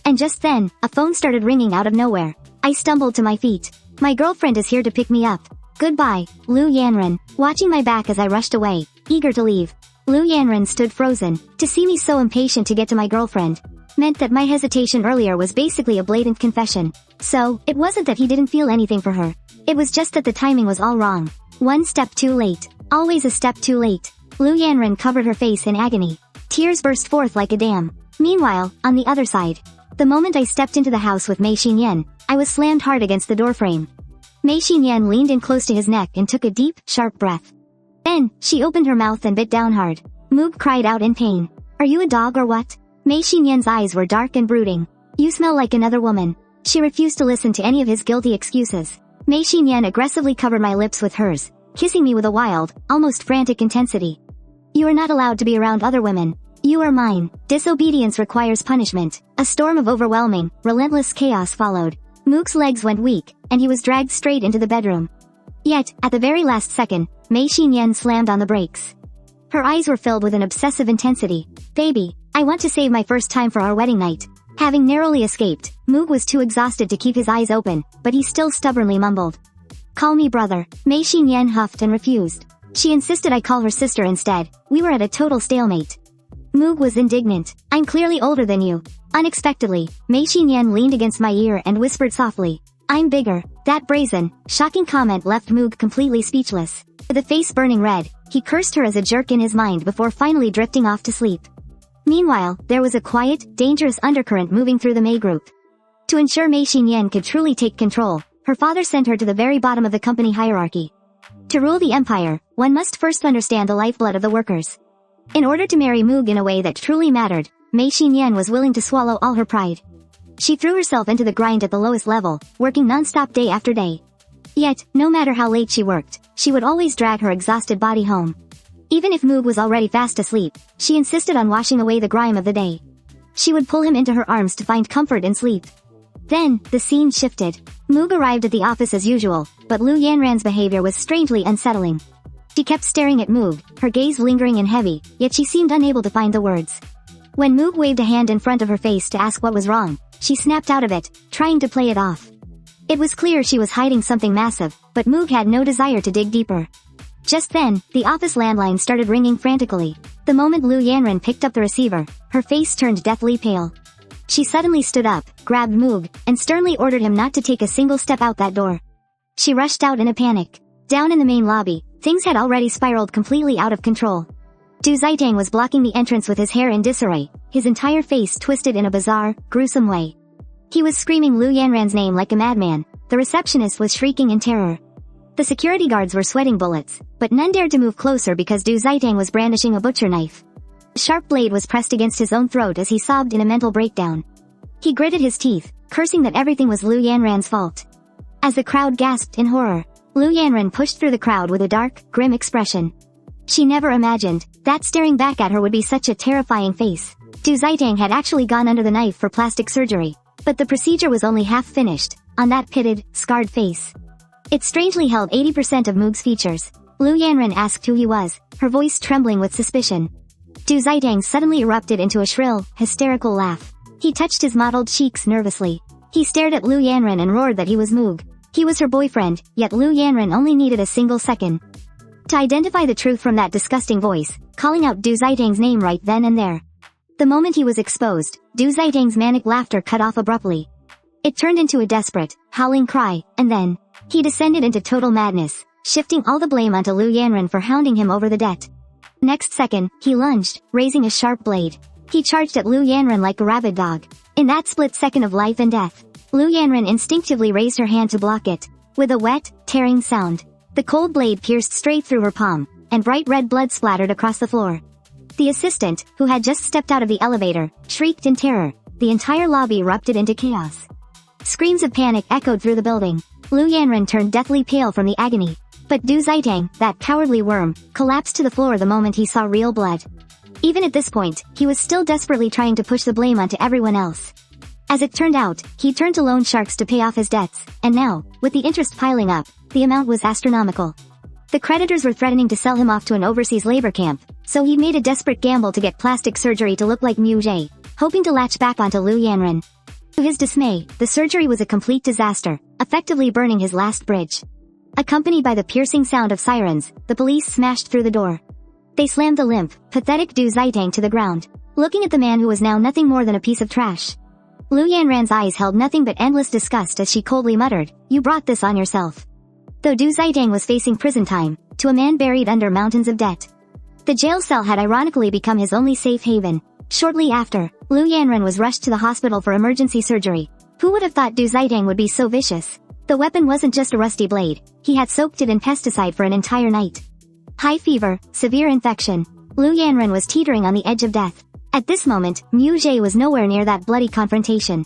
And just then, a phone started ringing out of nowhere. I stumbled to my feet. My girlfriend is here to pick me up. Goodbye, Liu Yanran. Watching my back as I rushed away, eager to leave. Liu Yanran stood frozen. To see me so impatient to get to my girlfriend meant that my hesitation earlier was basically a blatant confession. So, it wasn't that he didn't feel anything for her. It was just that the timing was all wrong. One step too late. Always a step too late. Liu Yanran covered her face in agony. Tears burst forth like a dam. Meanwhile, on the other side, the moment I stepped into the house with Mei Xinyan, I was slammed hard against the doorframe. Mei Xinyan leaned in close to his neck and took a deep, sharp breath. Then, she opened her mouth and bit down hard. Moog cried out in pain. Are you a dog or what? Mei Xinyan's eyes were dark and brooding. You smell like another woman. She refused to listen to any of his guilty excuses. Mei Xinyan aggressively covered my lips with hers, kissing me with a wild, almost frantic intensity. You are not allowed to be around other women. You are mine. Disobedience requires punishment. A storm of overwhelming, relentless chaos followed. Moog's legs went weak, and he was dragged straight into the bedroom. Yet, at the very last second, Mei Xinyan slammed on the brakes. Her eyes were filled with an obsessive intensity. Baby, I want to save my first time for our wedding night. Having narrowly escaped, Moog was too exhausted to keep his eyes open, but he still stubbornly mumbled. Call me brother. Mei Xinyan huffed and refused. She insisted I call her sister instead. We were at a total stalemate. Moog was indignant. I'm clearly older than you. Unexpectedly, Mei Xinyan leaned against my ear and whispered softly. I'm bigger. That brazen, shocking comment left Moog completely speechless. With a face burning red, he cursed her as a jerk in his mind before finally drifting off to sleep. Meanwhile, there was a quiet, dangerous undercurrent moving through the Mei group. To ensure Mei Xinyan could truly take control, her father sent her to the very bottom of the company hierarchy. To rule the empire, one must first understand the lifeblood of the workers. In order to marry Moog in a way that truly mattered, Mei Xinyan was willing to swallow all her pride. She threw herself into the grind at the lowest level, working non-stop day after day. Yet, no matter how late she worked, she would always drag her exhausted body home. Even if Moog was already fast asleep, she insisted on washing away the grime of the day. She would pull him into her arms to find comfort in sleep. Then, the scene shifted. Moog arrived at the office as usual, but Liu Yanran's behavior was strangely unsettling. She kept staring at Moog, her gaze lingering and heavy, yet she seemed unable to find the words. When Moog waved a hand in front of her face to ask what was wrong, she snapped out of it, trying to play it off. It was clear she was hiding something massive, but Moog had no desire to dig deeper. Just then, the office landline started ringing frantically. The moment Liu Yanran picked up the receiver, her face turned deathly pale. She suddenly stood up, grabbed Moog, and sternly ordered him not to take a single step out that door. She rushed out in a panic. Down in the main lobby, things had already spiraled completely out of control. Ziteng was blocking the entrance with his hair in disarray, his entire face twisted in a bizarre, gruesome way. He was screaming Liu Yanran's name like a madman. The receptionist was shrieking in terror. The security guards were sweating bullets, but none dared to move closer because Ziteng was brandishing a butcher knife. The sharp blade was pressed against his own throat as he sobbed in a mental breakdown. He gritted his teeth, cursing that everything was Liu Yanran's fault. As the crowd gasped in horror, Liu Yanran pushed through the crowd with a dark, grim expression. She never imagined that staring back at her would be such a terrifying face. Ziteng had actually gone under the knife for plastic surgery, but the procedure was only half finished, on that pitted, scarred face. It strangely held 80% of Moog's features. Liu Yanran asked who he was, her voice trembling with suspicion. Ziteng suddenly erupted into a shrill, hysterical laugh. He touched his mottled cheeks nervously. He stared at Liu Yanran and roared that he was Moog. He was her boyfriend, yet Liu Yanran only needed a single second to identify the truth from that disgusting voice, calling out Ziteng's name right then and there. The moment he was exposed, Ziteng's manic laughter cut off abruptly. It turned into a desperate, howling cry, and then he descended into total madness, shifting all the blame onto Liu Yanran for hounding him over the debt. Next second, he lunged, raising a sharp blade. He charged at Liu Yanran like a rabid dog. In that split second of life and death, Liu Yanran instinctively raised her hand to block it. With a wet, tearing sound, the cold blade pierced straight through her palm, and bright red blood splattered across the floor. The assistant, who had just stepped out of the elevator, shrieked in terror. The entire lobby erupted into chaos. Screams of panic echoed through the building. Liu Yanran turned deathly pale from the agony. But Ziteng, that cowardly worm, collapsed to the floor the moment he saw real blood. Even at this point, he was still desperately trying to push the blame onto everyone else. As it turned out, he turned to loan sharks to pay off his debts, and now, with the interest piling up, the amount was astronomical. The creditors were threatening to sell him off to an overseas labor camp, so he made a desperate gamble to get plastic surgery to look like Mu Jie, hoping to latch back onto Liu Yanran. To his dismay, the surgery was a complete disaster, effectively burning his last bridge. Accompanied by the piercing sound of sirens, the police smashed through the door. They slammed the limp, pathetic Du Ziteng to the ground, looking at the man who was now nothing more than a piece of trash. Liu Yanran's eyes held nothing but endless disgust as she coldly muttered, "You brought this on yourself." Though Du Ziteng was facing prison time, to a man buried under mountains of debt, the jail cell had ironically become his only safe haven. Shortly after, Liu Yanran was rushed to the hospital for emergency surgery. Who would have thought Du Ziteng would be so vicious? The weapon wasn't just a rusty blade, he had soaked it in pesticide for an entire night. High fever, severe infection. Liu Yanran was teetering on the edge of death. At this moment, Mu Jie was nowhere near that bloody confrontation.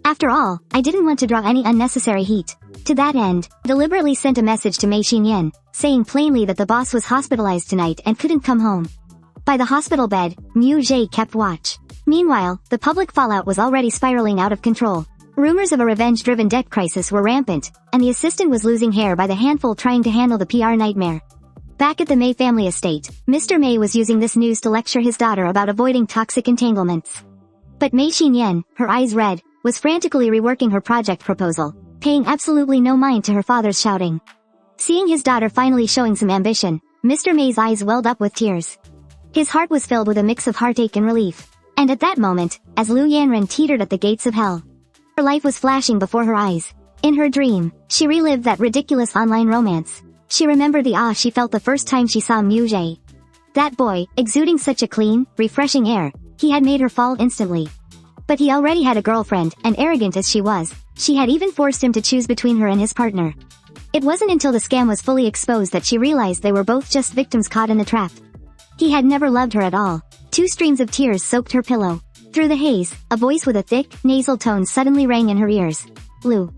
After all, I didn't want to draw any unnecessary heat. To that end, deliberately sent a message to Mei Xinyan, saying plainly that the boss was hospitalized tonight and couldn't come home. By the hospital bed, Mu Jie kept watch. Meanwhile, the public fallout was already spiraling out of control. Rumors of a revenge-driven debt crisis were rampant, and the assistant was losing hair by the handful trying to handle the PR nightmare. Back at the Mei family estate, Mr. Mei was using this news to lecture his daughter about avoiding toxic entanglements. But Mei Xinyan, her eyes red, was frantically reworking her project proposal, paying absolutely no mind to her father's shouting. Seeing his daughter finally showing some ambition, Mr. Mei's eyes welled up with tears. His heart was filled with a mix of heartache and relief. And at that moment, as Liu Yanran teetered at the gates of hell, her life was flashing before her eyes. In her dream, she relived that ridiculous online romance. She remembered the awe she felt the first time she saw Mu Jie. That boy, exuding such a clean, refreshing air, he had made her fall instantly. But he already had a girlfriend, and arrogant as she was, she had even forced him to choose between her and his partner. It wasn't until the scam was fully exposed that she realized they were both just victims caught in the trap. He had never loved her at all. 2 streams of tears soaked her pillow. Through the haze, a voice with a thick, nasal tone suddenly rang in her ears. Liu.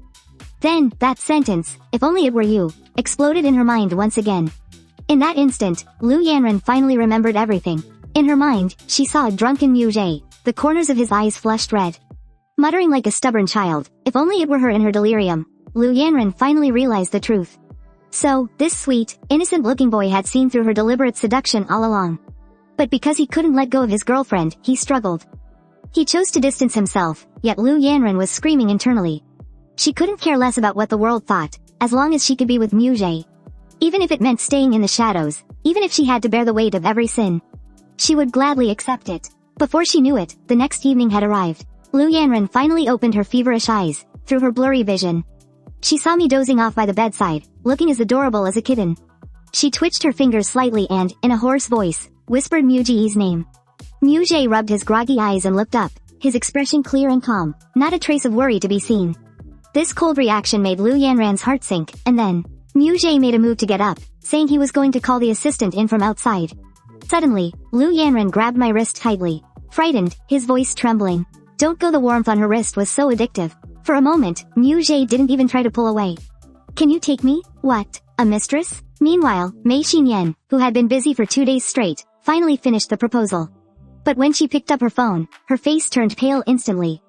Then, that sentence, "If only it were you," exploded in her mind once again. In that instant, Liu Yanran finally remembered everything. In her mind, she saw a drunken Mu Jie, the corners of his eyes flushed red. Muttering like a stubborn child, if only it were her in her delirium, Liu Yanran finally realized the truth. So, this sweet, innocent-looking boy had seen through her deliberate seduction all along. But because he couldn't let go of his girlfriend, he struggled. He chose to distance himself, yet Liu Yanran was screaming internally. She couldn't care less about what the world thought, as long as she could be with Mu Jie. Even if it meant staying in the shadows, even if she had to bear the weight of every sin, she would gladly accept it. Before she knew it, the next evening had arrived. Liu Yanran finally opened her feverish eyes, through her blurry vision. She saw me dozing off by the bedside, looking as adorable as a kitten. She twitched her fingers slightly and, in a hoarse voice, whispered Mu Jie's name. Mu Jie rubbed his groggy eyes and looked up, his expression clear and calm, not a trace of worry to be seen. This cold reaction made Liu Yanran's heart sink, and then, Mu Jie made a move to get up, saying he was going to call the assistant in from outside. Suddenly, Liu Yanran grabbed my wrist tightly. Frightened, his voice trembling. Don't go. The warmth on her wrist was so addictive. For a moment, Mu Jie didn't even try to pull away. Can you take me? What? A mistress? Meanwhile, Mei Xinyan, who had been busy for 2 days straight, finally finished the proposal. But when she picked up her phone, her face turned pale instantly.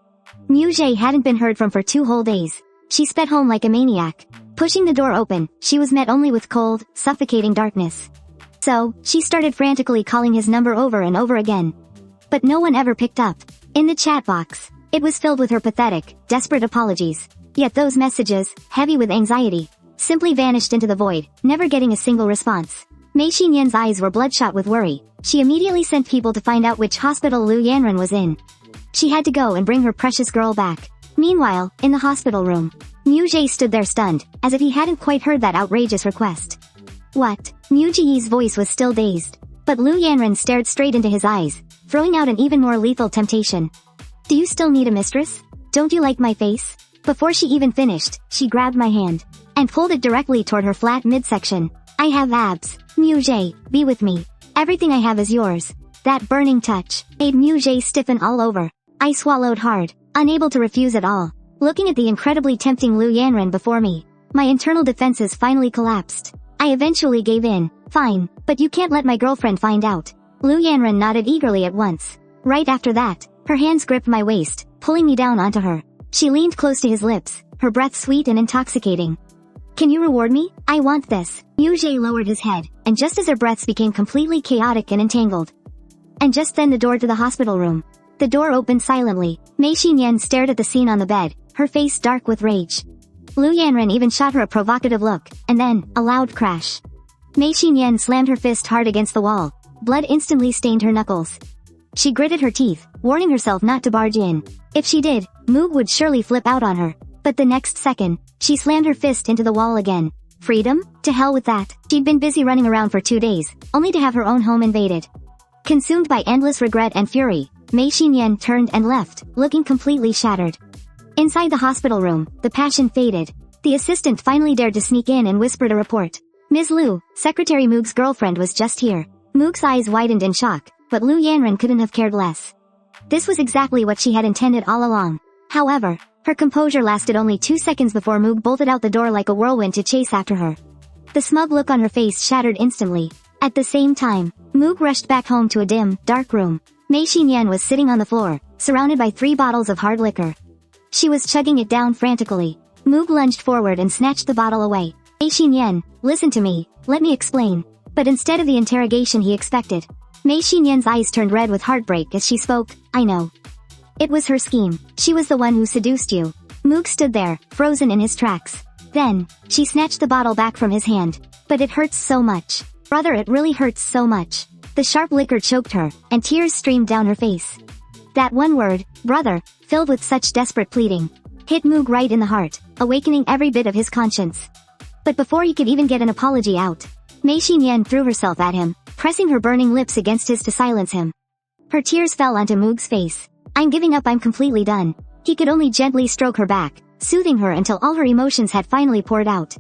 Mu Jie hadn't been heard from for 2 whole days. She sped home like a maniac. Pushing the door open, she was met only with cold, suffocating darkness. So, she started frantically calling his number over and over again. But no one ever picked up. In the chat box, it was filled with her pathetic, desperate apologies. Yet those messages, heavy with anxiety, simply vanished into the void, never getting a single response. Mei Xinyan's eyes were bloodshot with worry. She immediately sent people to find out which hospital Liu Yanran was in. She had to go and bring her precious girl back. Meanwhile, in the hospital room, Mu Jie stood there stunned, as if he hadn't quite heard that outrageous request. What? Mu Jie's voice was still dazed. But Liu Yanran stared straight into his eyes, throwing out an even more lethal temptation. Do you still need a mistress? Don't you like my face? Before she even finished, she grabbed my hand and pulled it directly toward her flat midsection. I have abs. Mu Jie, be with me. Everything I have is yours. That burning touch made Mu Jie stiffen all over. I swallowed hard, unable to refuse at all. Looking at the incredibly tempting Liu Yanran before me, my internal defenses finally collapsed. I eventually gave in. Fine, but you can't let my girlfriend find out. Liu Yanran nodded eagerly at once. Right after that, her hands gripped my waist, pulling me down onto her. She leaned close to his lips, her breath sweet and intoxicating. Can you reward me? I want this. Mu Jie lowered his head, and just as her breaths became completely chaotic and entangled. And just then the door to the hospital room. The door opened silently. Mei Xinyan stared at the scene on the bed, her face dark with rage. Liu Yanran even shot her a provocative look, and then, a loud crash. Mei Xinyan slammed her fist hard against the wall, blood instantly stained her knuckles. She gritted her teeth, warning herself not to barge in. If she did, Moog would surely flip out on her. But the next second, she slammed her fist into the wall again. Freedom? To hell with that. She'd been busy running around for 2 days, only to have her own home invaded. Consumed by endless regret and fury, Mei Xinyan turned and left, looking completely shattered. Inside the hospital room, the passion faded. The assistant finally dared to sneak in and whispered a report. Ms. Liu, Secretary Moog's girlfriend was just here. Moog's eyes widened in shock, but Liu Yanran couldn't have cared less. This was exactly what she had intended all along. However, her composure lasted only 2 seconds before Moog bolted out the door like a whirlwind to chase after her. The smug look on her face shattered instantly. At the same time, Moog rushed back home to a dim, dark room. Mei Xinyan was sitting on the floor, surrounded by 3 bottles of hard liquor. She was chugging it down frantically. Moog lunged forward and snatched the bottle away. Mei Xinyan, listen to me, let me explain. But instead of the interrogation he expected, Mei Xinyan's eyes turned red with heartbreak as she spoke, I know. It was her scheme. She was the one who seduced you. Moog stood there, frozen in his tracks. Then, she snatched the bottle back from his hand. But it hurts so much. Brother, it really hurts so much. The sharp liquor choked her, and tears streamed down her face. That one word, brother, filled with such desperate pleading, hit Moog right in the heart, awakening every bit of his conscience. But before he could even get an apology out, Mei Xinyan threw herself at him, pressing her burning lips against his to silence him. Her tears fell onto Moog's face. I'm giving up, I'm completely done. He could only gently stroke her back, soothing her until all her emotions had finally poured out.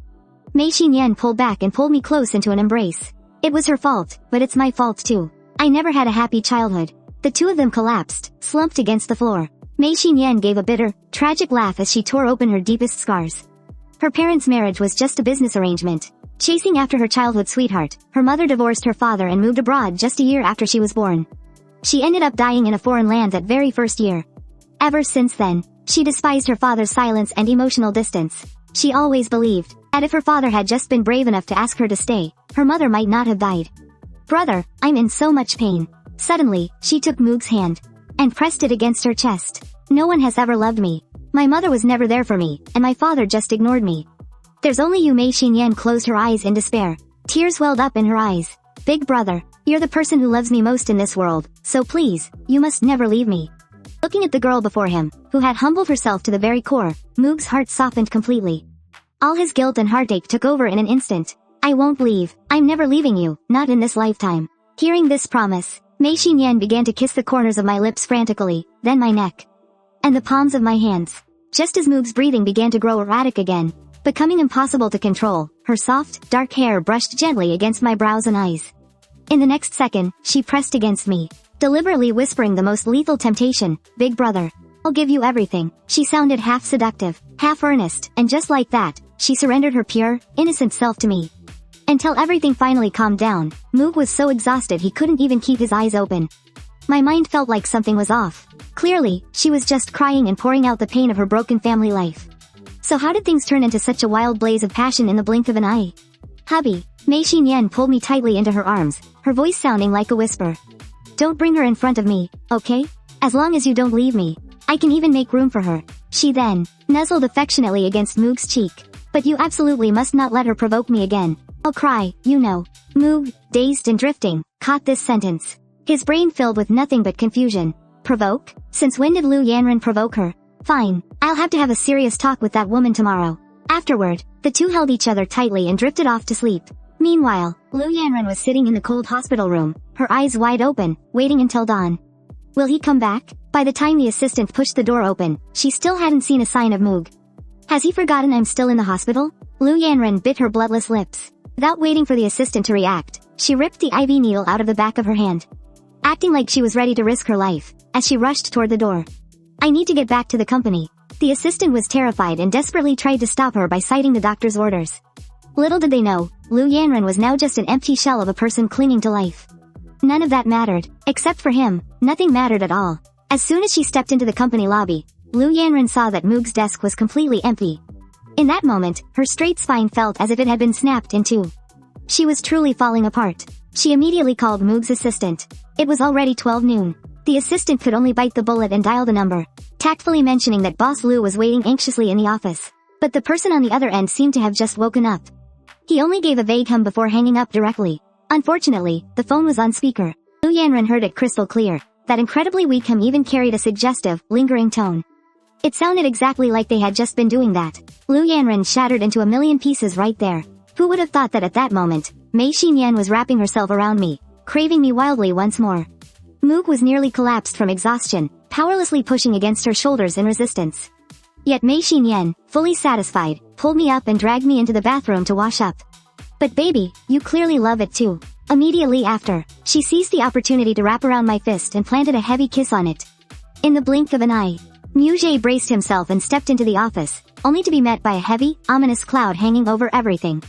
Mei Xinyan pulled back and pulled me close into an embrace. It was her fault, but it's my fault too. I never had a happy childhood. The two of them collapsed, slumped against the floor. Mei Xinyan gave a bitter, tragic laugh as she tore open her deepest scars. Her parents' marriage was just a business arrangement. Chasing after her childhood sweetheart, her mother divorced her father and moved abroad just a year after she was born. She ended up dying in a foreign land that very first year. Ever since then, she despised her father's silence and emotional distance. She always believed that if her father had just been brave enough to ask her to stay, her mother might not have died. Brother, I'm in so much pain. Suddenly, she took Moog's hand and pressed it against her chest. No one has ever loved me. My mother was never there for me, and my father just ignored me. There's only you. Mei Xinyan closed her eyes in despair. Tears welled up in her eyes. Big brother, you're the person who loves me most in this world, so please, you must never leave me. Looking at the girl before him, who had humbled herself to the very core, Moog's heart softened completely. All his guilt and heartache took over in an instant. I won't leave. I'm never leaving you, not in this lifetime. Hearing this promise, Mei Xinyan began to kiss the corners of my lips frantically, then my neck, and the palms of my hands. Just as Moog's breathing began to grow erratic again, becoming impossible to control, her soft, dark hair brushed gently against my brows and eyes. In the next second, she pressed against me, deliberately whispering the most lethal temptation, Big brother, I'll give you everything. She sounded half seductive, half earnest, and just like that, she surrendered her pure, innocent self to me. Until everything finally calmed down, Moog was so exhausted he couldn't even keep his eyes open. My mind felt like something was off. Clearly, she was just crying and pouring out the pain of her broken family life. So how did things turn into such a wild blaze of passion in the blink of an eye? Hubby, Mei Xinyan pulled me tightly into her arms, her voice sounding like a whisper. Don't bring her in front of me, okay? As long as you don't leave me, I can even make room for her. She then nuzzled affectionately against Moog's cheek. But you absolutely must not let her provoke me again. I'll cry, you know. Moog, dazed and drifting, caught this sentence. His brain filled with nothing but confusion. Provoke? Since when did Liu Yanran provoke her? Fine, I'll have to have a serious talk with that woman tomorrow. Afterward, the two held each other tightly and drifted off to sleep. Meanwhile, Liu Yanran was sitting in the cold hospital room, her eyes wide open, waiting until dawn. Will he come back? By the time the assistant pushed the door open, she still hadn't seen a sign of Moog. Has he forgotten I'm still in the hospital? Liu Yanran bit her bloodless lips. Without waiting for the assistant to react, she ripped the IV needle out of the back of her hand, acting like she was ready to risk her life, as she rushed toward the door. I need to get back to the company. The assistant was terrified and desperately tried to stop her by citing the doctor's orders. Little did they know, Liu Yanran was now just an empty shell of a person clinging to life. None of that mattered. Except for him, nothing mattered at all. As soon as she stepped into the company lobby, Liu Yanran saw that Moog's desk was completely empty. In that moment, her straight spine felt as if it had been snapped in two. She was truly falling apart. She immediately called Moog's assistant. It was already 12 noon. The assistant could only bite the bullet and dial the number, tactfully mentioning that Boss Liu was waiting anxiously in the office. But the person on the other end seemed to have just woken up. He only gave a vague hum before hanging up directly. Unfortunately, the phone was on speaker. Liu Yanran heard it crystal clear. That incredibly weak hum even carried a suggestive, lingering tone. It sounded exactly like they had just been doing that. Liu Yanran shattered into a million pieces right there. Who would have thought that at that moment, Mei Xinyan was wrapping herself around me, craving me wildly once more. Moog was nearly collapsed from exhaustion, powerlessly pushing against her shoulders in resistance. Yet Mei Xinyan, fully satisfied, pulled me up and dragged me into the bathroom to wash up. But baby, you clearly love it too. Immediately after, she seized the opportunity to wrap around my fist and planted a heavy kiss on it. In the blink of an eye, Liu Jie braced himself and stepped into the office, only to be met by a heavy, ominous cloud hanging over everything.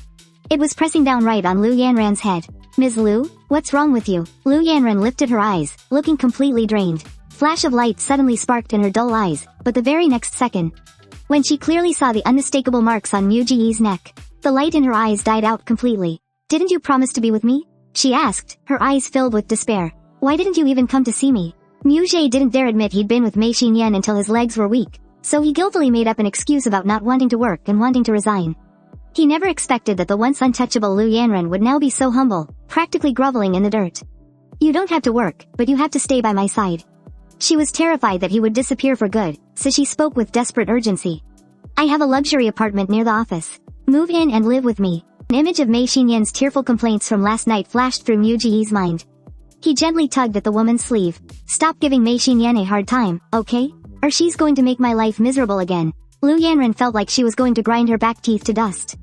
It was pressing down right on Liu Yanran's head. Ms. Liu, what's wrong with you? Liu Yanran lifted her eyes, looking completely drained. Flash of light suddenly sparked in her dull eyes, but the very next second, when she clearly saw the unmistakable marks on Liu Ji's neck, the light in her eyes died out completely. Didn't you promise to be with me? She asked, her eyes filled with despair. Why didn't you even come to see me? Liu Jie didn't dare admit he'd been with Mei Xinyan until his legs were weak, so he guiltily made up an excuse about not wanting to work and wanting to resign. He never expected that the once untouchable Liu Yanran would now be so humble, practically groveling in the dirt. You don't have to work, but you have to stay by my side. She was terrified that he would disappear for good, so she spoke with desperate urgency. I have a luxury apartment near the office. Move in and live with me. An image of Mei Xinyan's tearful complaints from last night flashed through Liu Ji's mind. He gently tugged at the woman's sleeve. Stop giving Mei Xinyan a hard time, okay? Or she's going to make my life miserable again. Liu Yanran felt like she was going to grind her back teeth to dust.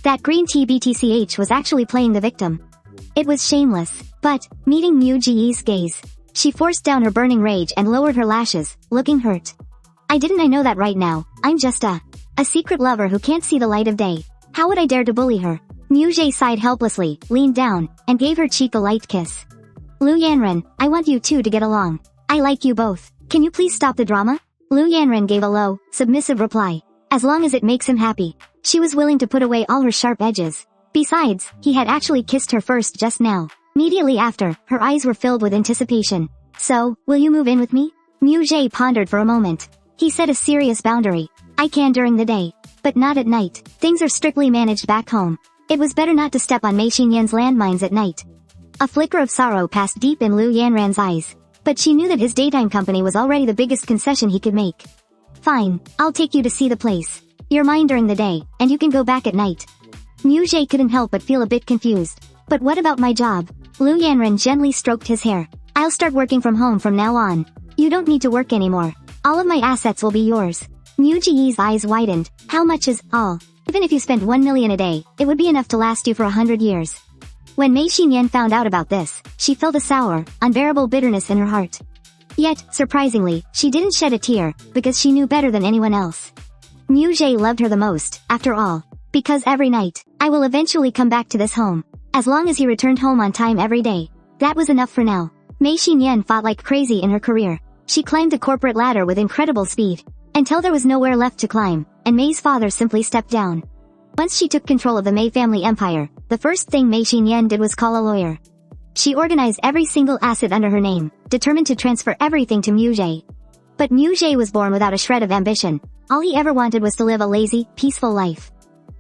That green tea BTCH was actually playing the victim. It was shameless, but, meeting Liu Ji's gaze, she forced down her burning rage and lowered her lashes, looking hurt. I know that right now. I'm just a secret lover who can't see the light of day. How would I dare to bully her? Liu Jie sighed helplessly, leaned down, and gave her cheek a light kiss. Liu Yanran, I want you two to get along. I like you both. Can you please stop the drama? Liu Yanran gave a low, submissive reply. As long as it makes him happy. She was willing to put away all her sharp edges. Besides, he had actually kissed her first just now. Immediately after, her eyes were filled with anticipation. So, will you move in with me? Liu Jie pondered for a moment. He set a serious boundary. I can during the day, but not at night. Things are strictly managed back home. It was better not to step on Mei Xinyan's landmines at night. A flicker of sorrow passed deep in Liu Yanran's eyes, but she knew that his daytime company was already the biggest concession he could make. Fine, I'll take you to see the place. You're mine during the day, and you can go back at night. Liu Jie couldn't help but feel a bit confused. But what about my job? Liu Yanran gently stroked his hair. I'll start working from home from now on. You don't need to work anymore. All of my assets will be yours. Liu Ji's eyes widened. How much is all? Even if you spent 1 million a day, it would be enough to last you for 100 years. When Mei Xinyan found out about this, she felt a sour, unbearable bitterness in her heart. Yet, surprisingly, she didn't shed a tear, because she knew better than anyone else. Liu Jie loved her the most, after all. Because every night, I will eventually come back to this home. As long as he returned home on time every day. That was enough for now. Mei Xinyan fought like crazy in her career. She climbed the corporate ladder with incredible speed. Until there was nowhere left to climb, and Mei's father simply stepped down. Once she took control of the Mei family empire, the first thing Mei Xinyan did was call a lawyer. She organized every single asset under her name, determined to transfer everything to Liu Jie. But Liu Jie was born without a shred of ambition. All he ever wanted was to live a lazy, peaceful life.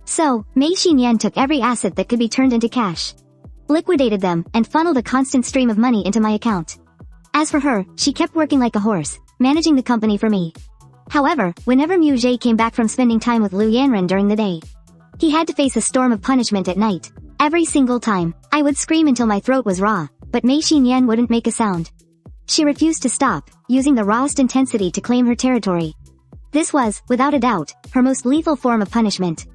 So, Mei Xinyan took every asset that could be turned into cash, liquidated them, and funneled a constant stream of money into my account. As for her, she kept working like a horse, managing the company for me. However, whenever Liu Jie came back from spending time with Liu Yanran during the day, he had to face a storm of punishment at night. Every single time, I would scream until my throat was raw, but Mei Xinyan wouldn't make a sound. She refused to stop, using the rawest intensity to claim her territory. This was, without a doubt, her most lethal form of punishment.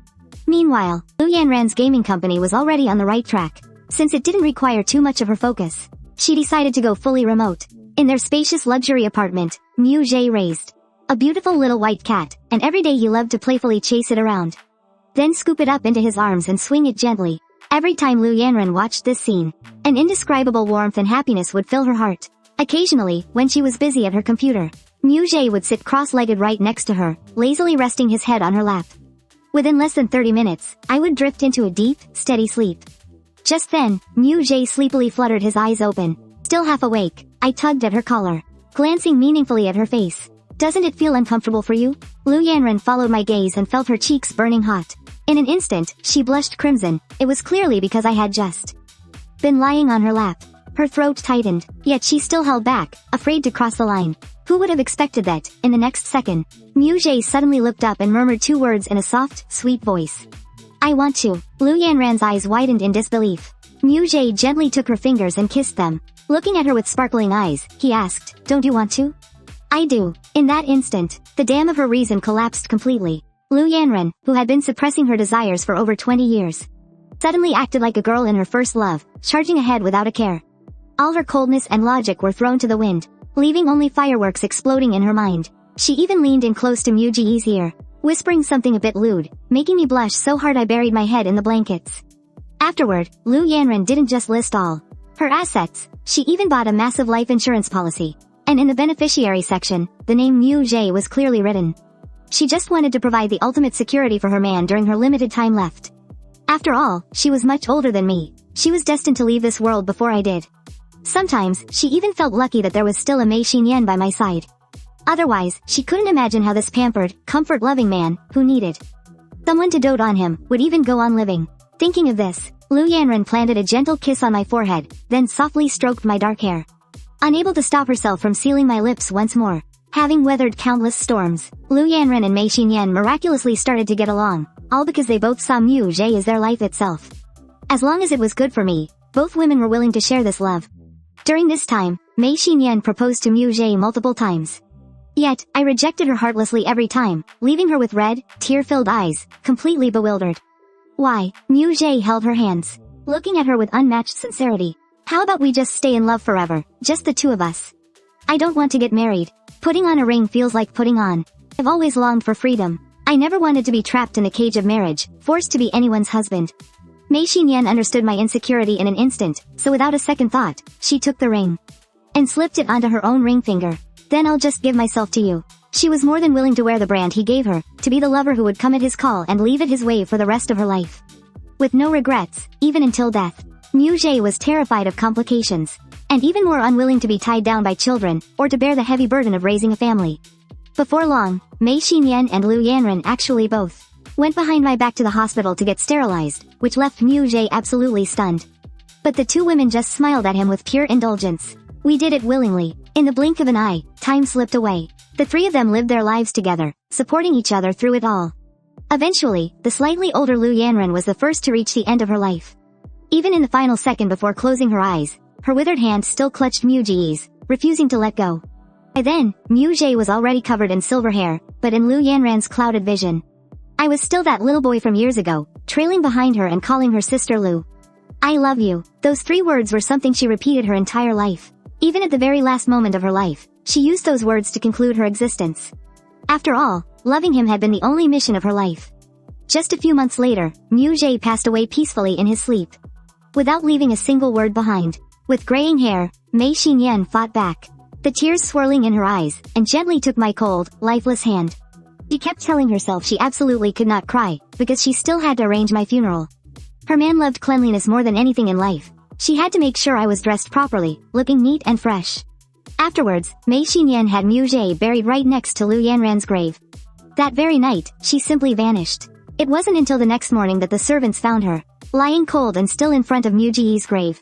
Meanwhile, Liu Yanran's gaming company was already on the right track. Since it didn't require too much of her focus, she decided to go fully remote. In their spacious luxury apartment, Liu Jie raised a beautiful little white cat, and every day he loved to playfully chase it around. Then scoop it up into his arms and swing it gently. Every time Liu Yanran watched this scene, an indescribable warmth and happiness would fill her heart. Occasionally, when she was busy at her computer, Liu Jie would sit cross-legged right next to her, lazily resting his head on her lap. Within less than 30 minutes, I would drift into a deep, steady sleep. Just then, Liu Jie sleepily fluttered his eyes open. Still half awake, I tugged at her collar, glancing meaningfully at her face. Doesn't it feel uncomfortable for you? Liu Yanran followed my gaze and felt her cheeks burning hot. In an instant, she blushed crimson. It was clearly because I had just been lying on her lap. Her throat tightened, yet she still held back, afraid to cross the line. Who would have expected that, in the next second, Mu Jie suddenly looked up and murmured 2 words in a soft, sweet voice. I want to. Liu Yanran's eyes widened in disbelief. Mu Jie gently took her fingers and kissed them. Looking at her with sparkling eyes, he asked, don't you want to? I do. In that instant, the dam of her reason collapsed completely. Liu Yanran, who had been suppressing her desires for over 20 years, suddenly acted like a girl in her first love, charging ahead without a care. All her coldness and logic were thrown to the wind, leaving only fireworks exploding in her mind. She even leaned in close to Mu Jie's ear, whispering something a bit lewd, making me blush so hard I buried my head in the blankets. Afterward, Liu Yanran didn't just list all her assets, she even bought a massive life insurance policy. And in the beneficiary section, the name Mu Jie was clearly written. She just wanted to provide the ultimate security for her man during her limited time left. After all, she was much older than me. She was destined to leave this world before I did. Sometimes, she even felt lucky that there was still a Mei Xinyan by my side. Otherwise, she couldn't imagine how this pampered, comfort-loving man, who needed someone to dote on him, would even go on living. Thinking of this, Liu Yanran planted a gentle kiss on my forehead, then softly stroked my dark hair. Unable to stop herself from sealing my lips once more. Having weathered countless storms, Liu Yanran and Mei Xinyan miraculously started to get along, all because they both saw Mu Jie as their life itself. As long as it was good for me, both women were willing to share this love. During this time, Mei Xinyan proposed to Mu Jie multiple times. Yet, I rejected her heartlessly every time, leaving her with red, tear-filled eyes, completely bewildered. Why? Mu Jie held her hands, looking at her with unmatched sincerity. How about we just stay in love forever, just the 2 of us? I don't want to get married. Putting on a ring feels like putting on. I've always longed for freedom. I never wanted to be trapped in the cage of marriage, forced to be anyone's husband. Mei Xinyan understood my insecurity in an instant, so without a second thought, she took the ring and slipped it onto her own ring finger. Then I'll just give myself to you. She was more than willing to wear the brand he gave her, to be the lover who would come at his call and leave at his wave for the rest of her life. With no regrets, even until death. Mu Jie was terrified of complications, and even more unwilling to be tied down by children, or to bear the heavy burden of raising a family. Before long, Mei Xinyan and Liu Yanran actually both went behind my back to the hospital to get sterilized, which left Mu Jie absolutely stunned. But the 2 women just smiled at him with pure indulgence. We did it willingly. In the blink of an eye, time slipped away. The 3 of them lived their lives together, supporting each other through it all. Eventually, the slightly older Liu Yanran was the first to reach the end of her life. Even in the final second before closing her eyes, her withered hand still clutched Mu Jie's, refusing to let go. By then, Mu Jie was already covered in silver hair, but in Liu Yanran's clouded vision, I was still that little boy from years ago, trailing behind her and calling her sister Liu. I love you. Those 3 words were something she repeated her entire life. Even at the very last moment of her life, she used those words to conclude her existence. After all, loving him had been the only mission of her life. Just a few months later, Mu Jie passed away peacefully in his sleep, without leaving a single word behind. With graying hair, Mei Xinyan fought back, the tears swirling in her eyes, and gently took my cold, lifeless hand. She kept telling herself she absolutely could not cry, because she still had to arrange my funeral. Her man loved cleanliness more than anything in life. She had to make sure I was dressed properly, looking neat and fresh. Afterwards, Mei Xinyan had Mu Jie buried right next to Liu Yanran's grave. That very night, she simply vanished. It wasn't until the next morning that the servants found her, lying cold and still in front of Mu Jie's grave.